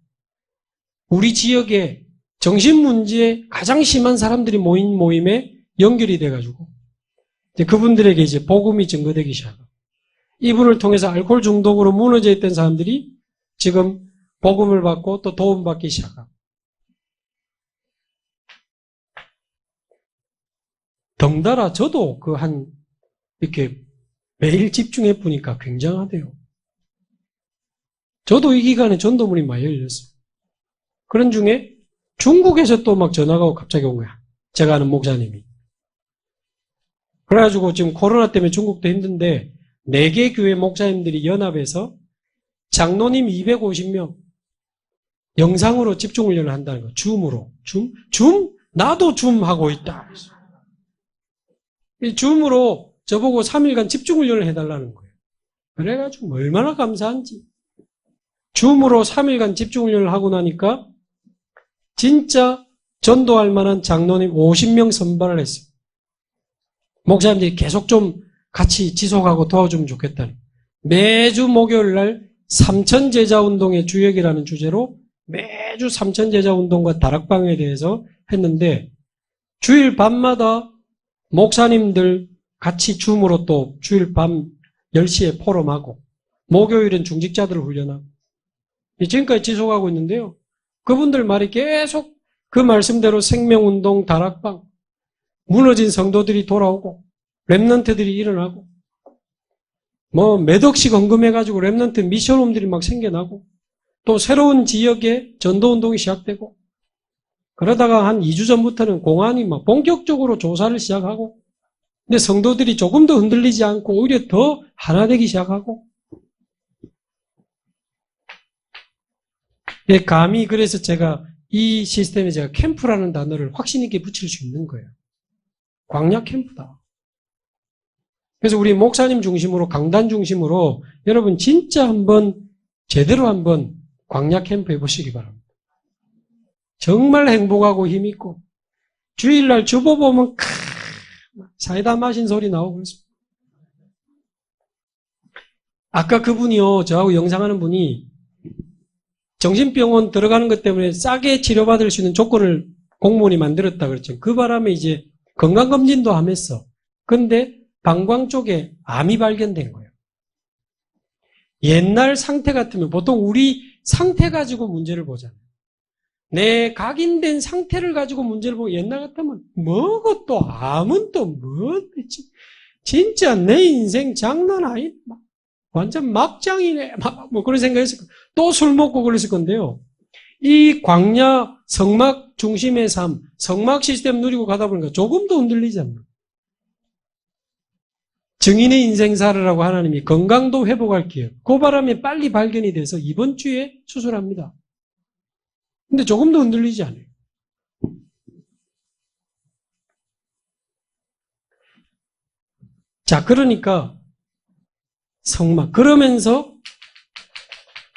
우리 지역에 정신문제에 가장 심한 사람들이 모인 모임에 연결이 돼가지고 이제 그분들에게 이제 복음이 증거되기 시작합니다. 이분을 통해서 알코올 중독으로 무너져 있던 사람들이 지금 복음을 받고 또 도움받기 시작합니다. 덩달아 저도 이렇게 매일 집중해 보니까 굉장하대요. 저도 이 기간에 전도문이 많이 열렸어요. 그런 중에 중국에서 또 막 전화가 오고 갑자기 온 거야. 제가 아는 목사님이. 그래가지고 지금 코로나 때문에 중국도 힘든데 4개 교회 목사님들이 연합해서 장로님 250명 영상으로 집중훈련을 한다는 거. 줌으로. 줌? 나도 줌 하고 있다. 이 줌으로 저보고 3일간 집중훈련을 해달라는 거예요. 그래가지고 얼마나 감사한지. 줌으로 3일간 집중훈련을 하고 나니까 진짜 전도할 만한 장로님 50명 선발을 했어요. 목사님들이 계속 좀 같이 지속하고 도와주면 좋겠다는. 매주 목요일 날 삼천제자운동의 주역이라는 주제로 매주 삼천제자운동과 다락방에 대해서 했는데 주일 밤마다 목사님들 같이 줌으로 또 주일 밤 10시에 포럼하고 목요일은 중직자들을 훈련하고 지금까지 지속하고 있는데요. 그분들 말이 계속 그 말씀대로 생명운동, 다락방, 무너진 성도들이 돌아오고 랩런트들이 일어나고 몇 억씩 헌금해가지고 랩런트 미션홈들이 막 생겨나고 또 새로운 지역에 전도운동이 시작되고 그러다가 한 2주 전부터는 공안이 막 본격적으로 조사를 시작하고 근데 성도들이 조금 더 흔들리지 않고 오히려 더 하나 되기 시작하고 감히 그래서 제가 이 시스템에 제가 캠프라는 단어를 확신 있게 붙일 수 있는 거예요. 광야 캠프다. 그래서 우리 목사님 중심으로 강단 중심으로 여러분 진짜 제대로 한번 광야 캠프 해보시기 바랍니다. 정말 행복하고 힘있고 주일날 주보 보면 사이다 마신 소리 나오고 그렇습니다. 아까 그분이요 저하고 영상하는 분이 정신병원 들어가는 것 때문에 싸게 치료받을 수 있는 조건을 공무원이 만들었다 그랬죠. 그 바람에 이제 건강검진도 하면서 근데 방광 쪽에 암이 발견된 거예요. 옛날 상태 같으면 보통 우리 상태 가지고 문제를 보잖아요. 내 각인된 상태를 가지고 문제를 보고 옛날 같으면 뭐고 또 암은 또 뭐 진짜 내 인생 장난 아니다. 완전 막장이네. 뭐 그런 생각했을 거예요. 또 술 먹고 그랬을 건데요. 이 광야 성막 중심의 삶, 성막 시스템 누리고 가다 보니까 조금도 흔들리지 않나. 증인의 인생 살으라고 하나님이 건강도 회복할 기회. 그 바람에 빨리 발견이 돼서 이번 주에 수술합니다. 근데 조금도 흔들리지 않아요. 자, 그러니까 성막. 그러면서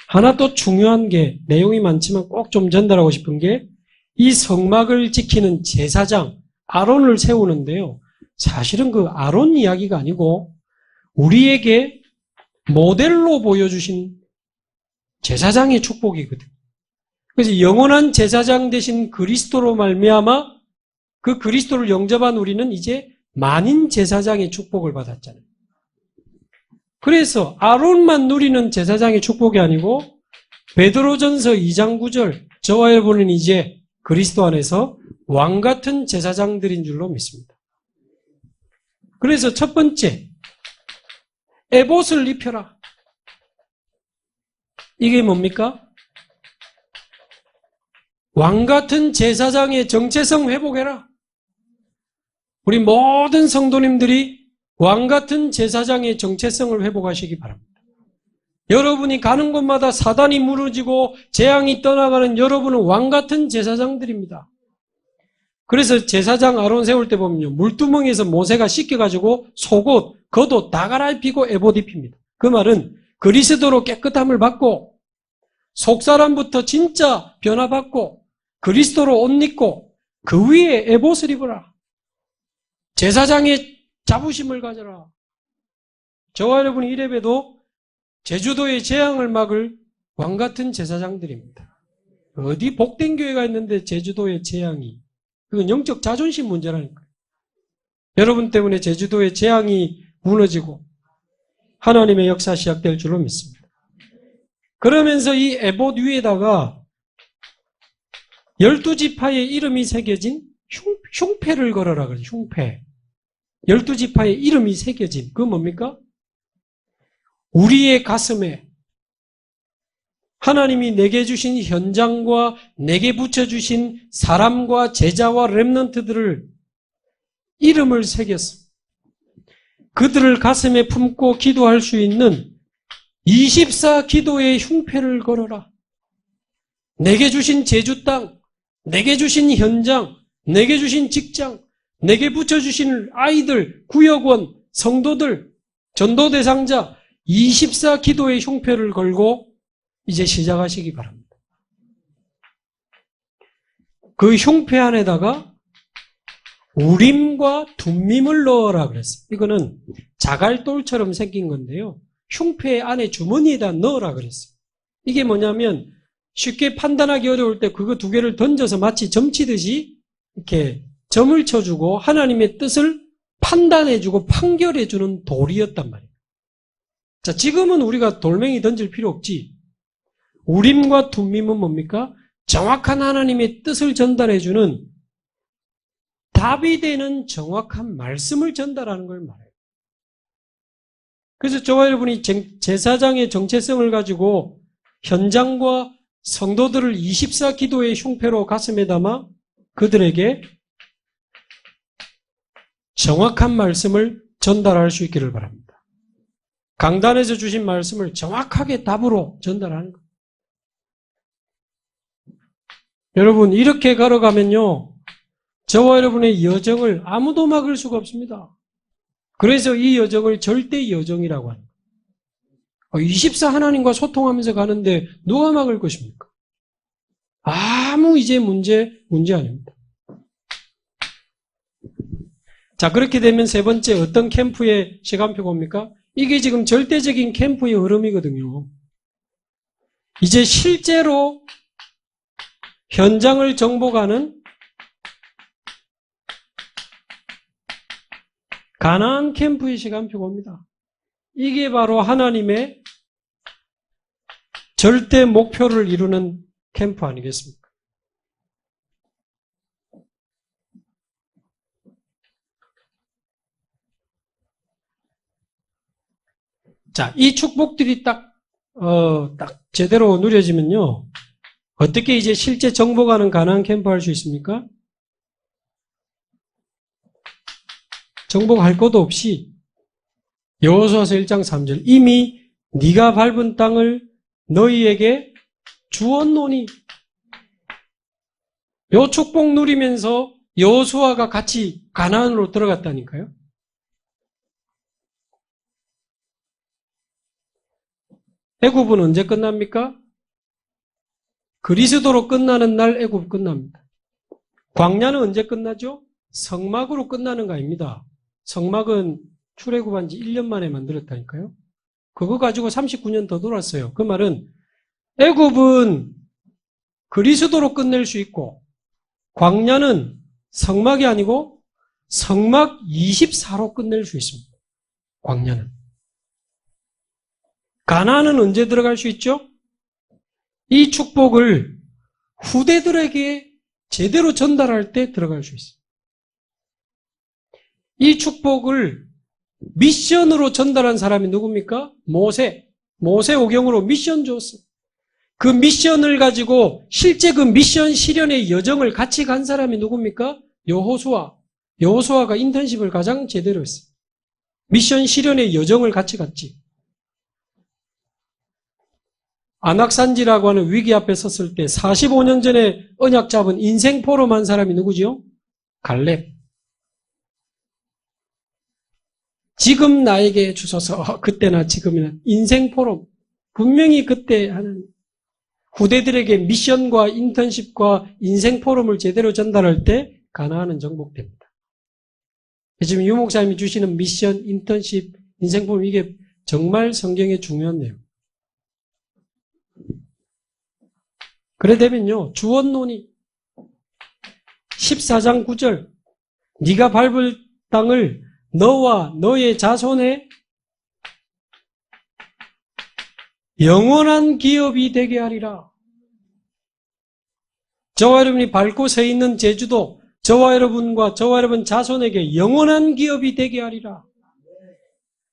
하나 또 중요한 게 내용이 많지만 꼭 좀 전달하고 싶은 게 이 성막을 지키는 제사장 아론을 세우는데요. 사실은 그 아론 이야기가 아니고 우리에게 모델로 보여주신 제사장의 축복이거든. 그래서 영원한 제사장 되신 그리스도로 말미암아 그 그리스도를 영접한 우리는 이제 만인 제사장의 축복을 받았잖아요. 그래서 아론만 누리는 제사장의 축복이 아니고 베드로전서 2장 9절 저와 여러분은 이제 그리스도 안에서 왕같은 제사장들인 줄로 믿습니다. 그래서 첫 번째 에봇을 입혀라. 이게 뭡니까? 왕같은 제사장의 정체성 회복해라. 우리 모든 성도님들이 왕같은 제사장의 정체성을 회복하시기 바랍니다. 여러분이 가는 곳마다 사단이 무너지고 재앙이 떠나가는 여러분은 왕같은 제사장들입니다. 그래서 제사장 아론 세울 때 보면요. 물두멍에서 모세가 씻겨가지고 속옷, 겉옷 다 갈아입히고 에봇 입힙니다. 그 말은 그리스도로 깨끗함을 받고 속사람부터 진짜 변화받고 그리스도로 옷 입고 그 위에 에봇을 입어라. 제사장의 자부심을 가져라. 저와 여러분이 이래봬도 제주도의 재앙을 막을 왕같은 제사장들입니다. 어디 복된 교회가 있는데 제주도의 재앙이. 그건 영적 자존심 문제라니까요. 여러분 때문에 제주도의 재앙이 무너지고 하나님의 역사 시작될 줄로 믿습니다. 그러면서 이 에봇 위에다가 12지파의 이름이 새겨진 흉패를 걸어라 그래요. 흉패. 12지파의 이름이 새겨진. 그건 뭡니까? 우리의 가슴에 하나님이 내게 주신 현장과 내게 붙여주신 사람과 제자와 렘넌트들을 이름을 새겼어. 그들을 가슴에 품고 기도할 수 있는 24 기도의 흉패를 걸어라. 내게 주신 제주 땅, 내게 주신 현장, 내게 주신 직장, 내게 붙여주신 아이들, 구역원, 성도들, 전도 대상자 24 기도의 흉패를 걸고 이제 시작하시기 바랍니다. 그 흉패 안에다가 우림과 둠밈을 넣어라 그랬어요. 이거는 자갈돌처럼 생긴 건데요. 흉패 안에 주머니에다 넣어라 그랬어요. 이게 뭐냐면 쉽게 판단하기 어려울 때 그거 두 개를 던져서 마치 점치듯이 이렇게 점을 쳐주고 하나님의 뜻을 판단해주고 판결해주는 돌이었단 말이에요. 자, 지금은 우리가 돌멩이 던질 필요 없지. 우림과 둠밈은 뭡니까? 정확한 하나님의 뜻을 전달해주는 답이 되는 정확한 말씀을 전달하는 걸 말해요. 그래서 저와 여러분이 제사장의 정체성을 가지고 현장과 성도들을 24 기도의 흉패로 가슴에 담아 그들에게 정확한 말씀을 전달할 수 있기를 바랍니다. 강단에서 주신 말씀을 정확하게 답으로 전달하는 것. 여러분 이렇게 걸어가면요. 저와 여러분의 여정을 아무도 막을 수가 없습니다. 그래서 이 여정을 절대 여정이라고 합니다. 24 하나님과 소통하면서 가는데 누가 막을 것입니까? 아무 이제 문제 아닙니다. 자, 그렇게 되면 세 번째 어떤 캠프의 시간표가 옵니까? 이게 지금 절대적인 캠프의 흐름이거든요. 이제 실제로 현장을 정복하는 가나안 캠프의 시간표가 옵니다. 이게 바로 하나님의 절대 목표를 이루는 캠프 아니겠습니까? 자, 이 축복들이 딱 제대로 누려지면요. 어떻게 이제 실제 정복하는 가나안 캠프 할 수 있습니까? 정복할 것도 없이 여호수아서 1장 3절 이미 네가 밟은 땅을 너희에게 주었노니 요 축복 누리면서 여호수아가 같이 가나안으로 들어갔다니까요. 애굽은 언제 끝납니까? 그리스도로 끝나는 날 애굽 끝납니다. 광야는 언제 끝나죠? 성막으로 끝나는 거 아닙니다. 성막은 출애굽한 지 1년 만에 만들었다니까요. 그거 가지고 39년 더 돌았어요. 그 말은 애굽은 그리스도로 끝낼 수 있고 광야는 성막이 아니고 성막 24로 끝낼 수 있습니다. 광야는. 가나안은 언제 들어갈 수 있죠? 이 축복을 후대들에게 제대로 전달할 때 들어갈 수 있습니다. 이 축복을 미션으로 전달한 사람이 누굽니까? 모세. 모세 오경으로 미션 줬어요. 그 미션을 가지고 실제 그 미션 실현의 여정을 같이 간 사람이 누굽니까? 여호수아. 여호수아가 인턴십을 가장 제대로 했어요. 미션 실현의 여정을 같이 갔지. 안악산지라고 하는 위기 앞에 섰을 때 45년 전에 언약 잡은 인생 포럼한 사람이 누구지요? 갈렙. 지금 나에게 주소서 그때나 지금이나 인생 포럼. 분명히 그때 하는 후대들에게 미션과 인턴십과 인생 포럼을 제대로 전달할 때 가나안은 정복됩니다. 지금 유 목사님이 주시는 미션, 인턴십, 인생 포럼 이게 정말 성경에 중요한 내용. 그래 되면요. 주었노니 14장 9절 네가 밟을 땅을 너와 너의 자손의 영원한 기업이 되게 하리라. 저와 여러분이 밟고 서 있는 제주도 저와 여러분과 저와 여러분 자손에게 영원한 기업이 되게 하리라.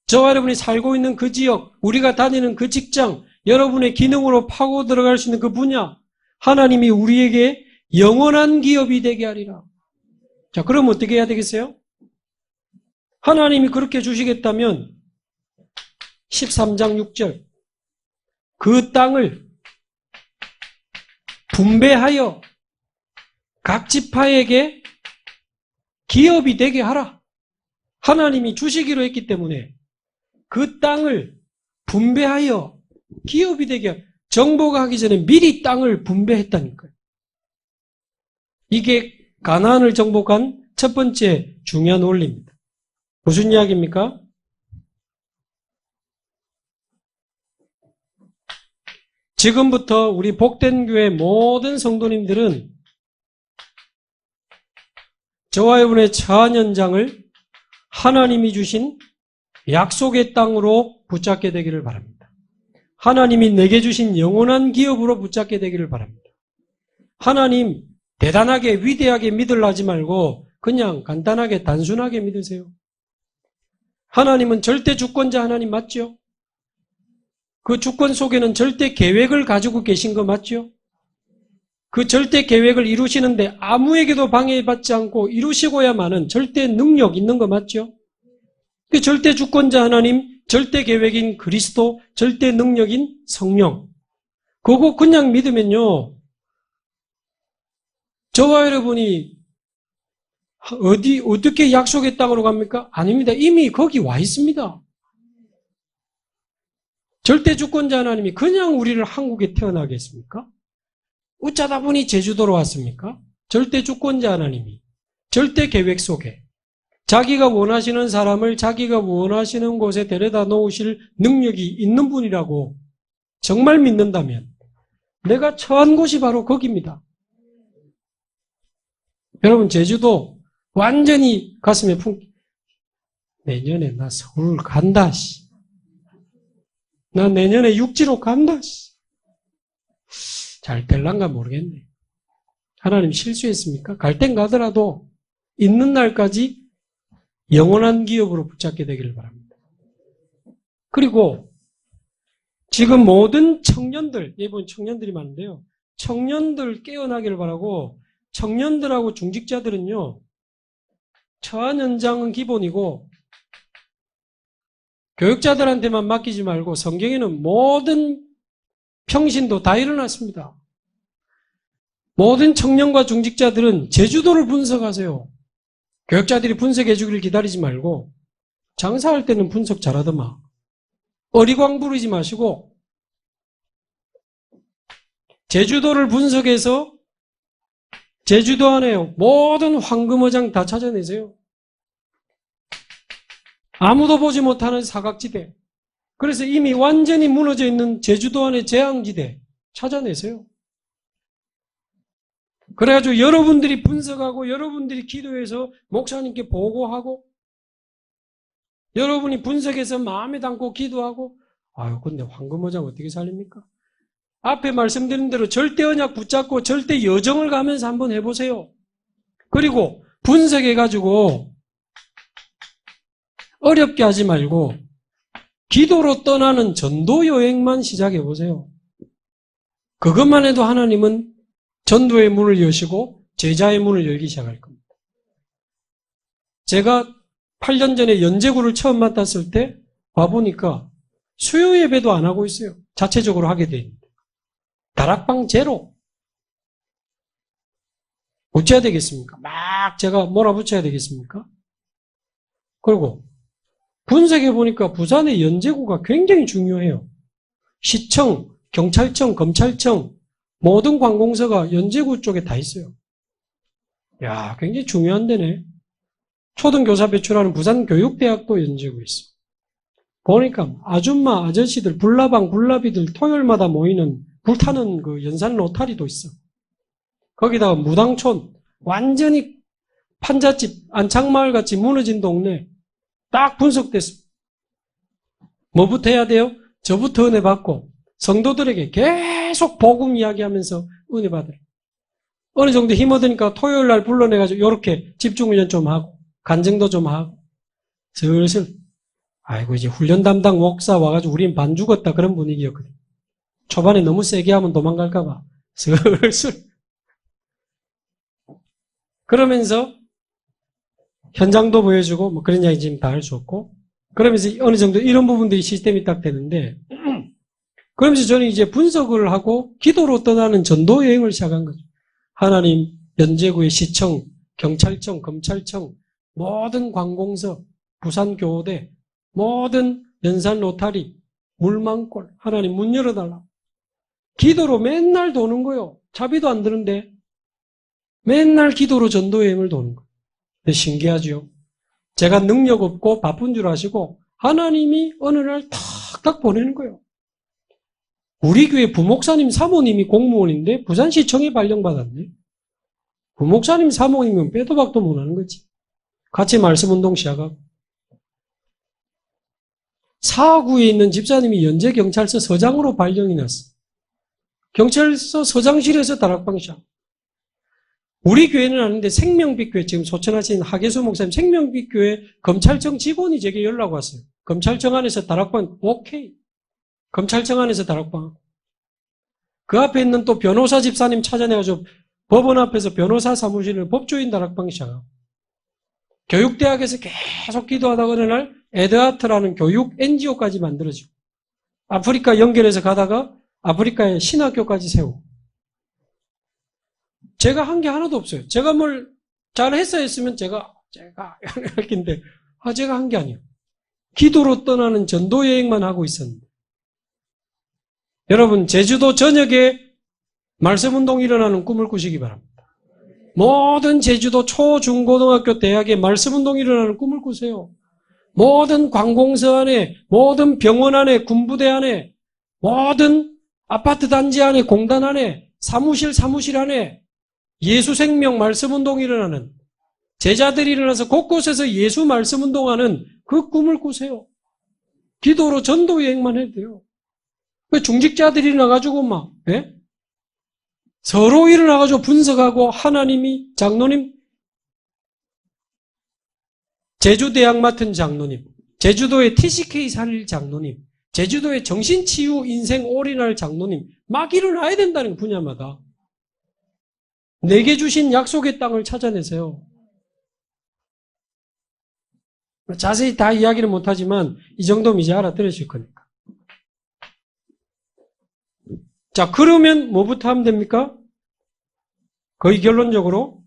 저와 여러분이 살고 있는 그 지역, 우리가 다니는 그 직장, 여러분의 기능으로 파고 들어갈 수 있는 그 분야, 하나님이 우리에게 영원한 기업이 되게 하리라. 자, 그럼 어떻게 해야 되겠어요? 하나님이 그렇게 주시겠다면 13장 6절 그 땅을 분배하여 각 지파에게 기업이 되게 하라. 하나님이 주시기로 했기 때문에 그 땅을 분배하여 기업이 되게 하라. 정복하기 전에 미리 땅을 분배했다니까요. 이게 가나안을 정복한 첫 번째 중요한 원리입니다. 무슨 이야기입니까? 지금부터 우리 복된 교회 모든 성도님들은 저와 여러분의 처한 현장을 하나님이 주신 약속의 땅으로 붙잡게 되기를 바랍니다. 하나님이 내게 주신 영원한 기업으로 붙잡게 되기를 바랍니다. 하나님 대단하게 위대하게 믿으려 하지 말고 그냥 간단하게 단순하게 믿으세요. 하나님은 절대 주권자 하나님 맞죠? 그 주권 속에는 절대 계획을 가지고 계신 거 맞죠? 그 절대 계획을 이루시는데 아무에게도 방해받지 않고 이루시고야만은 절대 능력 있는 거 맞죠? 그 절대 주권자 하나님, 절대 계획인 그리스도, 절대 능력인 성령. 그거 그냥 믿으면요. 저와 여러분이 어떻게 약속의 땅으로 갑니까? 아닙니다. 이미 거기 와 있습니다. 절대 주권자 하나님이 그냥 우리를 한국에 태어나게 했습니까? 어쩌다 보니 제주도로 왔습니까? 절대 주권자 하나님이 절대 계획 속에 자기가 원하시는 사람을 자기가 원하시는 곳에 데려다 놓으실 능력이 있는 분이라고 정말 믿는다면 내가 처한 곳이 바로 거기입니다. 여러분 제주도 완전히 가슴에 내년에 나 서울 간다. 나 내년에 육지로 간다. 잘 될란가 모르겠네. 하나님 실수했습니까? 갈 땐 가더라도 있는 날까지 영원한 기업으로 붙잡게 되기를 바랍니다. 그리고 지금 모든 청년들, 예본 청년들이 많은데요. 청년들 깨어나기를 바라고 청년들하고 중직자들은요. 처한 현장은 기본이고 교육자들한테만 맡기지 말고 성경에는 모든 평신도 다 일어났습니다. 모든 청년과 중직자들은 제주도를 분석하세요. 교육자들이 분석해 주기를 기다리지 말고 장사할 때는 분석 잘하더만 어리광 부리지 마시고 제주도를 분석해서 제주도 안에 모든 황금어장 다 찾아내세요. 아무도 보지 못하는 사각지대. 그래서 이미 완전히 무너져 있는 제주도 안의 재앙지대 찾아내세요. 그래가지고 여러분들이 분석하고 여러분들이 기도해서 목사님께 보고하고 여러분이 분석해서 마음에 담고 기도하고 아유 근데 황금어장 어떻게 살립니까? 앞에 말씀드린 대로 절대 언약 붙잡고 절대 여정을 가면서 한번 해보세요. 그리고 분석해가지고 어렵게 하지 말고 기도로 떠나는 전도 여행만 시작해보세요. 그것만 해도 하나님은 전도의 문을 여시고 제자의 문을 열기 시작할 겁니다. 제가 8년 전에 연제구를 처음 맡았을 때 와보니까 수요 예배도 안 하고 있어요. 자체적으로 하게 돼 있는데. 다락방 제로. 어째야 되겠습니까? 막 제가 몰아붙여야 되겠습니까? 그리고 분석해 보니까 부산의 연제구가 굉장히 중요해요. 시청, 경찰청, 검찰청 모든 관공서가 연제구 쪽에 다 있어요. 야, 굉장히 중요한 데네. 초등교사 배출하는 부산교육대학도 연제구에 있어. 보니까 아줌마, 아저씨들, 불나방, 불나비들 토요일마다 모이는 불타는 그 연산 로타리도 있어. 거기다가 무당촌, 완전히 판잣집, 안창마을 같이 무너진 동네 딱 분석됐습니다. 뭐부터 해야 돼요? 저부터 은혜 받고 성도들에게 계속 복음 이야기하면서 은혜 받으라. 어느 정도 힘 얻으니까 토요일 날 불러내가지고 이렇게 집중훈련 좀 하고 간증도 좀 하고 슬슬 아이고 이제 훈련 담당 목사 와가지고 우린 반 죽었다 그런 분위기였거든. 초반에 너무 세게 하면 도망갈까봐 슬슬 그러면서 현장도 보여주고 뭐 그런 이야기 지금 다 할 수 없고 그러면서 어느 정도 이런 부분들이 시스템이 딱 되는데 그러면서 저는 이제 분석을 하고 기도로 떠나는 전도 여행을 시작한 거죠. 하나님 연제구의 시청, 경찰청, 검찰청 모든 관공서, 부산교대 모든 연산 로타리, 물망골 하나님 문 열어달라. 기도로 맨날 도는 거요. 차비도 안 드는데 맨날 기도로 전도 여행을 도는 거예요. 신기하죠. 제가 능력 없고 바쁜 줄 아시고 하나님이 어느 날 탁탁 보내는 거예요. 우리 교회 부목사님 사모님이 공무원인데 부산시청에 발령받았네. 부목사님 사모님은 빼도 박도 못하는 거지. 같이 말씀운동 시작하고 사구에 있는 집사님이 연제경찰서 서장으로 발령이 났어. 경찰서 서장실에서 다락방 시작. 우리 교회는 아닌데 생명빛교회 지금 소천하신 하계수 목사님 생명빛교회 검찰청 직원이 제게 연락 왔어요. 검찰청 안에서 다락방 오케이. 검찰청 안에서 다락방. 그 앞에 있는 또 변호사 집사님 찾아내가지고 법원 앞에서 변호사 사무실을 법조인 다락방 시작하고 교육대학에서 계속 기도하다가 어느 날 에드하트라는 교육 NGO까지 만들어지고 아프리카 연결해서 가다가 아프리카에 신학교까지 세우고 제가 한 게 하나도 없어요. 제가 뭘 잘했어 했으면 제가 할 텐데 제가 한 게 아니에요. 기도로 떠나는 전도 여행만 하고 있었는데 여러분 제주도 전역에 말씀운동 일어나는 꿈을 꾸시기 바랍니다. 모든 제주도 초, 중, 고등학교, 대학에 말씀운동 일어나는 꿈을 꾸세요. 모든 관공서 안에, 모든 병원 안에, 군부대 안에, 모든 아파트 단지 안에, 공단 안에, 사무실 안에 예수생명 말씀운동 일어나는 제자들이 일어나서 곳곳에서 예수 말씀운동하는 그 꿈을 꾸세요. 기도로 전도 여행만 해도 돼요. 중직자들이 일어나가지고 막 예? 서로 일어나가지고 분석하고 하나님이 장로님 제주대학 맡은 장로님 제주도의 TCK 살릴 장로님 제주도의 정신치유 인생 올인할 장로님 막 일어나야 된다는 분야마다. 내게 주신 약속의 땅을 찾아내세요. 자세히 다 이야기는 못하지만 이 정도면 이제 알아들으실 거니까. 자, 그러면 뭐부터 하면 됩니까? 거의 결론적으로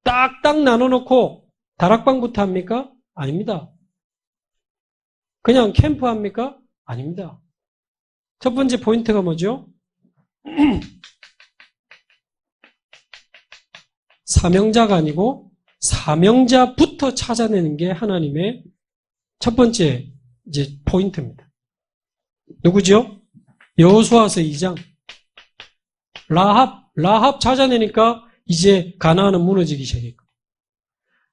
딱딱 나눠놓고 다락방부터 합니까? 아닙니다. 그냥 캠프 합니까? 아닙니다. 첫 번째 포인트가 뭐죠? 사명자가 아니고 사명자부터 찾아내는 게 하나님의 첫 번째 이제 포인트입니다. 누구죠? 여호수아서 2장. 라합 찾아내니까 이제 가나안은 무너지기 시작했고.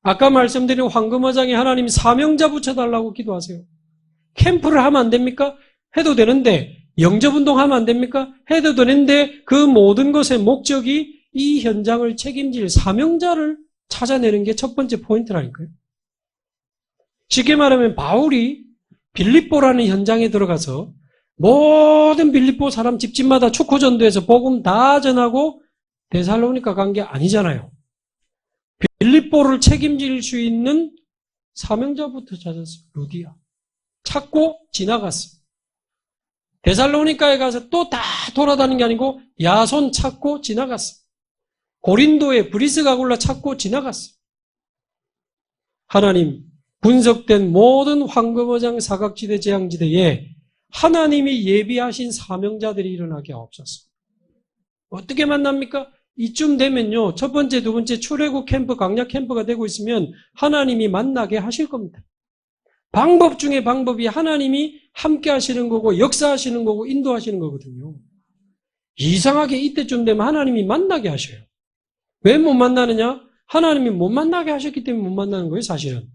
아까 말씀드린 황금어장에 하나님이 사명자 붙여달라고 기도하세요. 캠프를 하면 안 됩니까? 해도 되는데, 영접운동 하면 안 됩니까? 해도 되는데, 그 모든 것의 목적이 이 현장을 책임질 사명자를 찾아내는 게 첫 번째 포인트라니까요. 쉽게 말하면 바울이 빌립보라는 현장에 들어가서 모든 빌립보 사람 집집마다 축구전도해서 복음 다 전하고 데살로니가 간 게 아니잖아요. 빌립보를 책임질 수 있는 사명자부터 찾았어요. 루디아. 찾고 지나갔어요. 데살로니가에 가서 또 다 돌아다니는 게 아니고 야손 찾고 지나갔어요. 고린도에 브리스가굴라 찾고 지나갔어요. 하나님 분석된 모든 황금어장 사각지대 재앙지대에 하나님이 예비하신 사명자들이 일어나게 하옵소서. 어떻게 만납니까? 이쯤 되면요. 첫 번째, 두 번째 출애굽 캠프, 강약 캠프가 되고 있으면 하나님이 만나게 하실 겁니다. 방법 중에 방법이 하나님이 함께 하시는 거고 역사하시는 거고 인도하시는 거거든요. 이상하게 이때쯤 되면 하나님이 만나게 하셔요. 왜 못 만나느냐? 하나님이 못 만나게 하셨기 때문에 못 만나는 거예요, 사실은.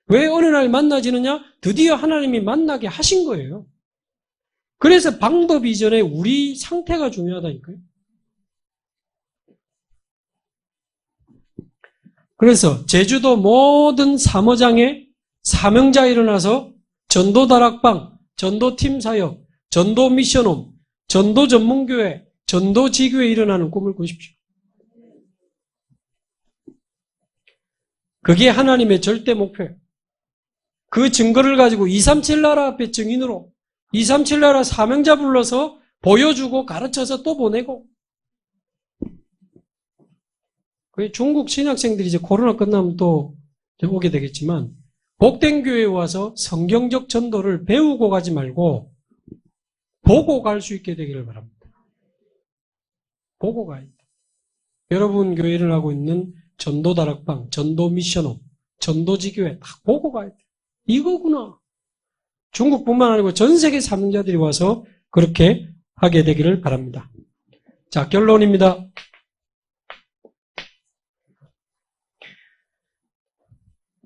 왜 어느 날 만나지느냐? 드디어 하나님이 만나게 하신 거예요. 그래서 방법 이전에 우리 상태가 중요하다니까요. 그래서 제주도 모든 사모장에 사명자 일어나서 전도 다락방, 전도 팀 사역, 전도 미션홈, 전도 전문교회, 전도 지교회 일어나는 꿈을 꾸십시오. 그게 하나님의 절대 목표예요. 그 증거를 가지고 237 나라 앞에 증인으로 237 나라 사명자 불러서 보여주고 가르쳐서 또 보내고. 중국 신학생들이 이제 코로나 끝나면 또 오게 되겠지만 복된 교회에 와서 성경적 전도를 배우고 가지 말고 보고 갈 수 있게 되기를 바랍니다. 보고 가야 돼. 여러분 교회를 하고 있는 전도 다락방, 전도 미션홈, 전도 지교회 다 보고 가야 돼. 이거구나. 중국뿐만 아니고 전 세계 사명자들이 와서 그렇게 하게 되기를 바랍니다. 자, 결론입니다.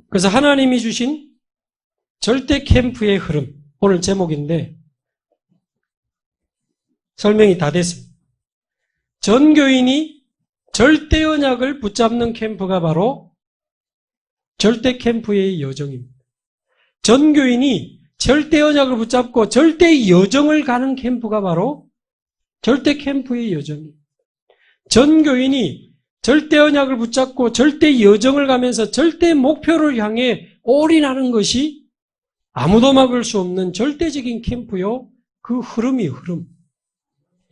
그래서 하나님이 주신 절대 캠프의 흐름, 오늘 제목인데 설명이 다 됐습니다. 전 교인이 절대 언약을 붙잡는 캠프가 바로 절대 캠프의 여정입니다. 전 교인이 절대 언약을 붙잡고 절대 여정을 가는 캠프가 바로 절대 캠프의 여정입니다. 전 교인이 절대 언약을 붙잡고 절대 여정을 가면서 절대 목표를 향해 올인하는 것이 아무도 막을 수 없는 절대적인 캠프요. 그 흐름이 흐름.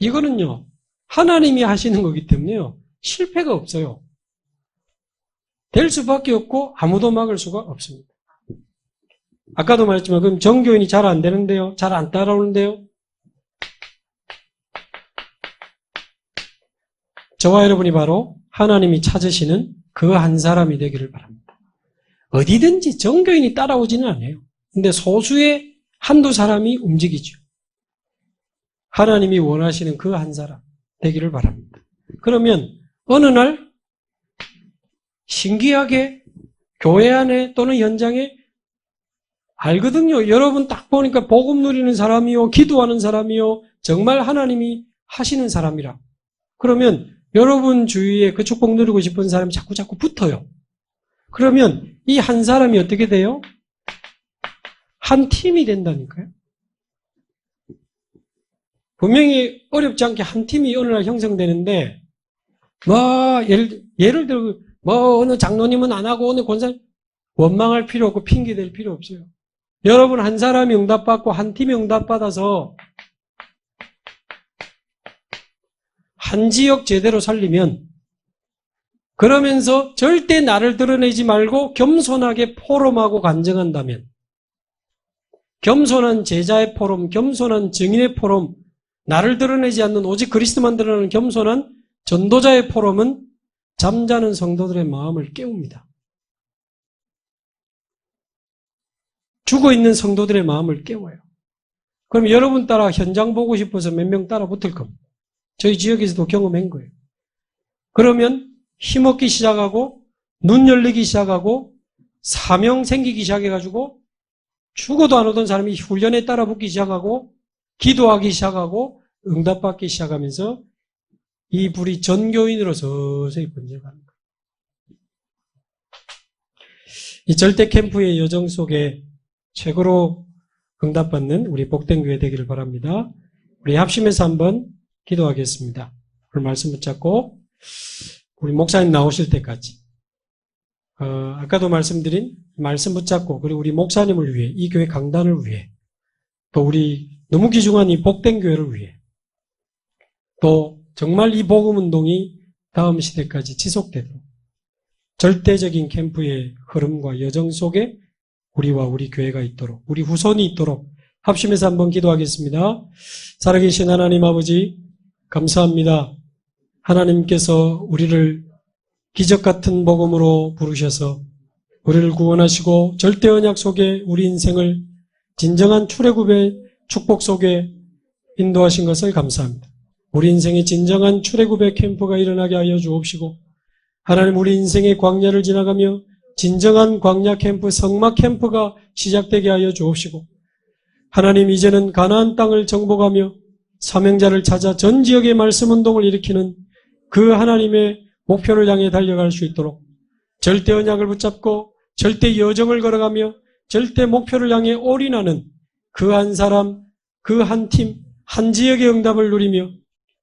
이거는요. 하나님이 하시는 거기 때문에요. 실패가 없어요. 될 수밖에 없고 아무도 막을 수가 없습니다. 아까도 말했지만 그럼 정교인이 잘 안 되는데요. 잘 안 따라오는데요. 저와 여러분이 바로 하나님이 찾으시는 그 한 사람이 되기를 바랍니다. 어디든지 정교인이 따라오지는 않아요. 근데 소수의 한두 사람이 움직이죠. 하나님이 원하시는 그 한 사람 되기를 바랍니다. 그러면 어느 날 신기하게 교회 안에 또는 현장에 알거든요. 여러분 딱 보니까 복음 누리는 사람이요, 기도하는 사람이요, 정말 하나님이 하시는 사람이라. 그러면 여러분 주위에 그 축복 누리고 싶은 사람이 자꾸 붙어요. 그러면 이 한 사람이 어떻게 돼요? 한 팀이 된다니까요. 분명히 어렵지 않게 한 팀이 어느 날 형성되는데, 예를 들어, 어느 장로님은 안 하고, 어느 권사님, 원망할 필요 없고, 핑계댈 필요 없어요. 여러분, 한 사람이 응답받고, 한 팀이 응답받아서, 한 지역 제대로 살리면, 그러면서 절대 나를 드러내지 말고, 겸손하게 포럼하고 간증한다면, 겸손한 제자의 포럼, 겸손한 증인의 포럼, 나를 드러내지 않는 오직 그리스도만 드러내는 겸손한 전도자의 포럼은 잠자는 성도들의 마음을 깨웁니다. 죽어있는 성도들의 마음을 깨워요. 그럼 여러분 따라 현장 보고 싶어서 몇 명 따라 붙을 겁니다. 저희 지역에서도 경험한 거예요. 그러면 힘없기 시작하고 눈 열리기 시작하고 사명 생기기 시작해가지고 죽어도 안 오던 사람이 훈련에 따라 붙기 시작하고 기도하기 시작하고 응답받기 시작하면서 이 불이 전교인으로 서서히 번져가는 거예요. 이 절대 캠프의 여정 속에 최고로 응답받는 우리 복된 교회 되기를 바랍니다. 우리 합심해서 한번 기도하겠습니다. 오늘 말씀 붙잡고 우리 목사님 나오실 때까지 아까도 말씀드린 말씀 붙잡고 그리고 우리 목사님을 위해 이 교회 강단을 위해 또 우리 너무 귀중한 이 복된 교회를 위해 또 정말 이 복음운동이 다음 시대까지 지속되도록 절대적인 캠프의 흐름과 여정 속에 우리와 우리 교회가 있도록 우리 후손이 있도록 합심해서 한번 기도하겠습니다. 살아계신 하나님 아버지 감사합니다. 하나님께서 우리를 기적같은 복음으로 부르셔서 우리를 구원하시고 절대 언약 속에 우리 인생을 진정한 출애굽의 축복 속에 인도하신 것을 감사합니다. 우리 인생의 진정한 출애굽의 캠프가 일어나게 하여 주옵시고 하나님 우리 인생의 광야를 지나가며 진정한 광야 캠프, 성막 캠프가 시작되게 하여 주옵시고 하나님 이제는 가나안 땅을 정복하며 사명자를 찾아 전 지역의 말씀 운동을 일으키는 그 하나님의 목표를 향해 달려갈 수 있도록 절대 언약을 붙잡고 절대 여정을 걸어가며 절대 목표를 향해 올인하는 그 한 사람, 그 한 팀, 한 지역의 응답을 누리며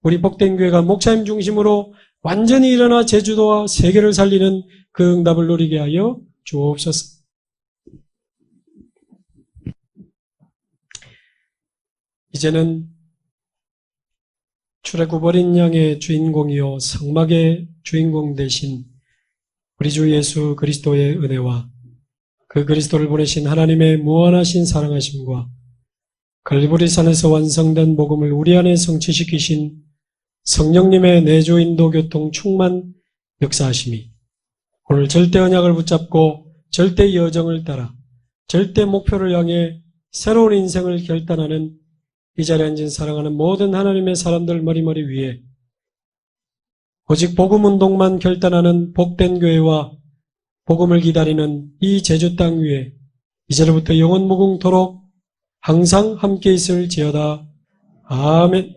우리 복된 교회가 목사님 중심으로 완전히 일어나 제주도와 세계를 살리는 그 응답을 누리게 하여 주옵소서. 이제는 출애굽 어린 양의 주인공이요 성막의 주인공 되신 우리 주 예수 그리스도의 은혜와 그 그리스도를 보내신 하나님의 무한하신 사랑하심과 갈보리산에서 완성된 복음을 우리 안에 성취시키신 성령님의 내주 인도 교통 충만 역사하심이 오늘 절대 언약을 붙잡고 절대 여정을 따라 절대 목표를 향해 새로운 인생을 결단하는 이 자리에 앉은 사랑하는 모든 하나님의 사람들 머리머리 위에 오직 복음운동만 결단하는 복된 교회와 복음을 기다리는 이 제주 땅 위에 이제로부터 영원 무궁토록 항상 함께 있을지어다. 아멘.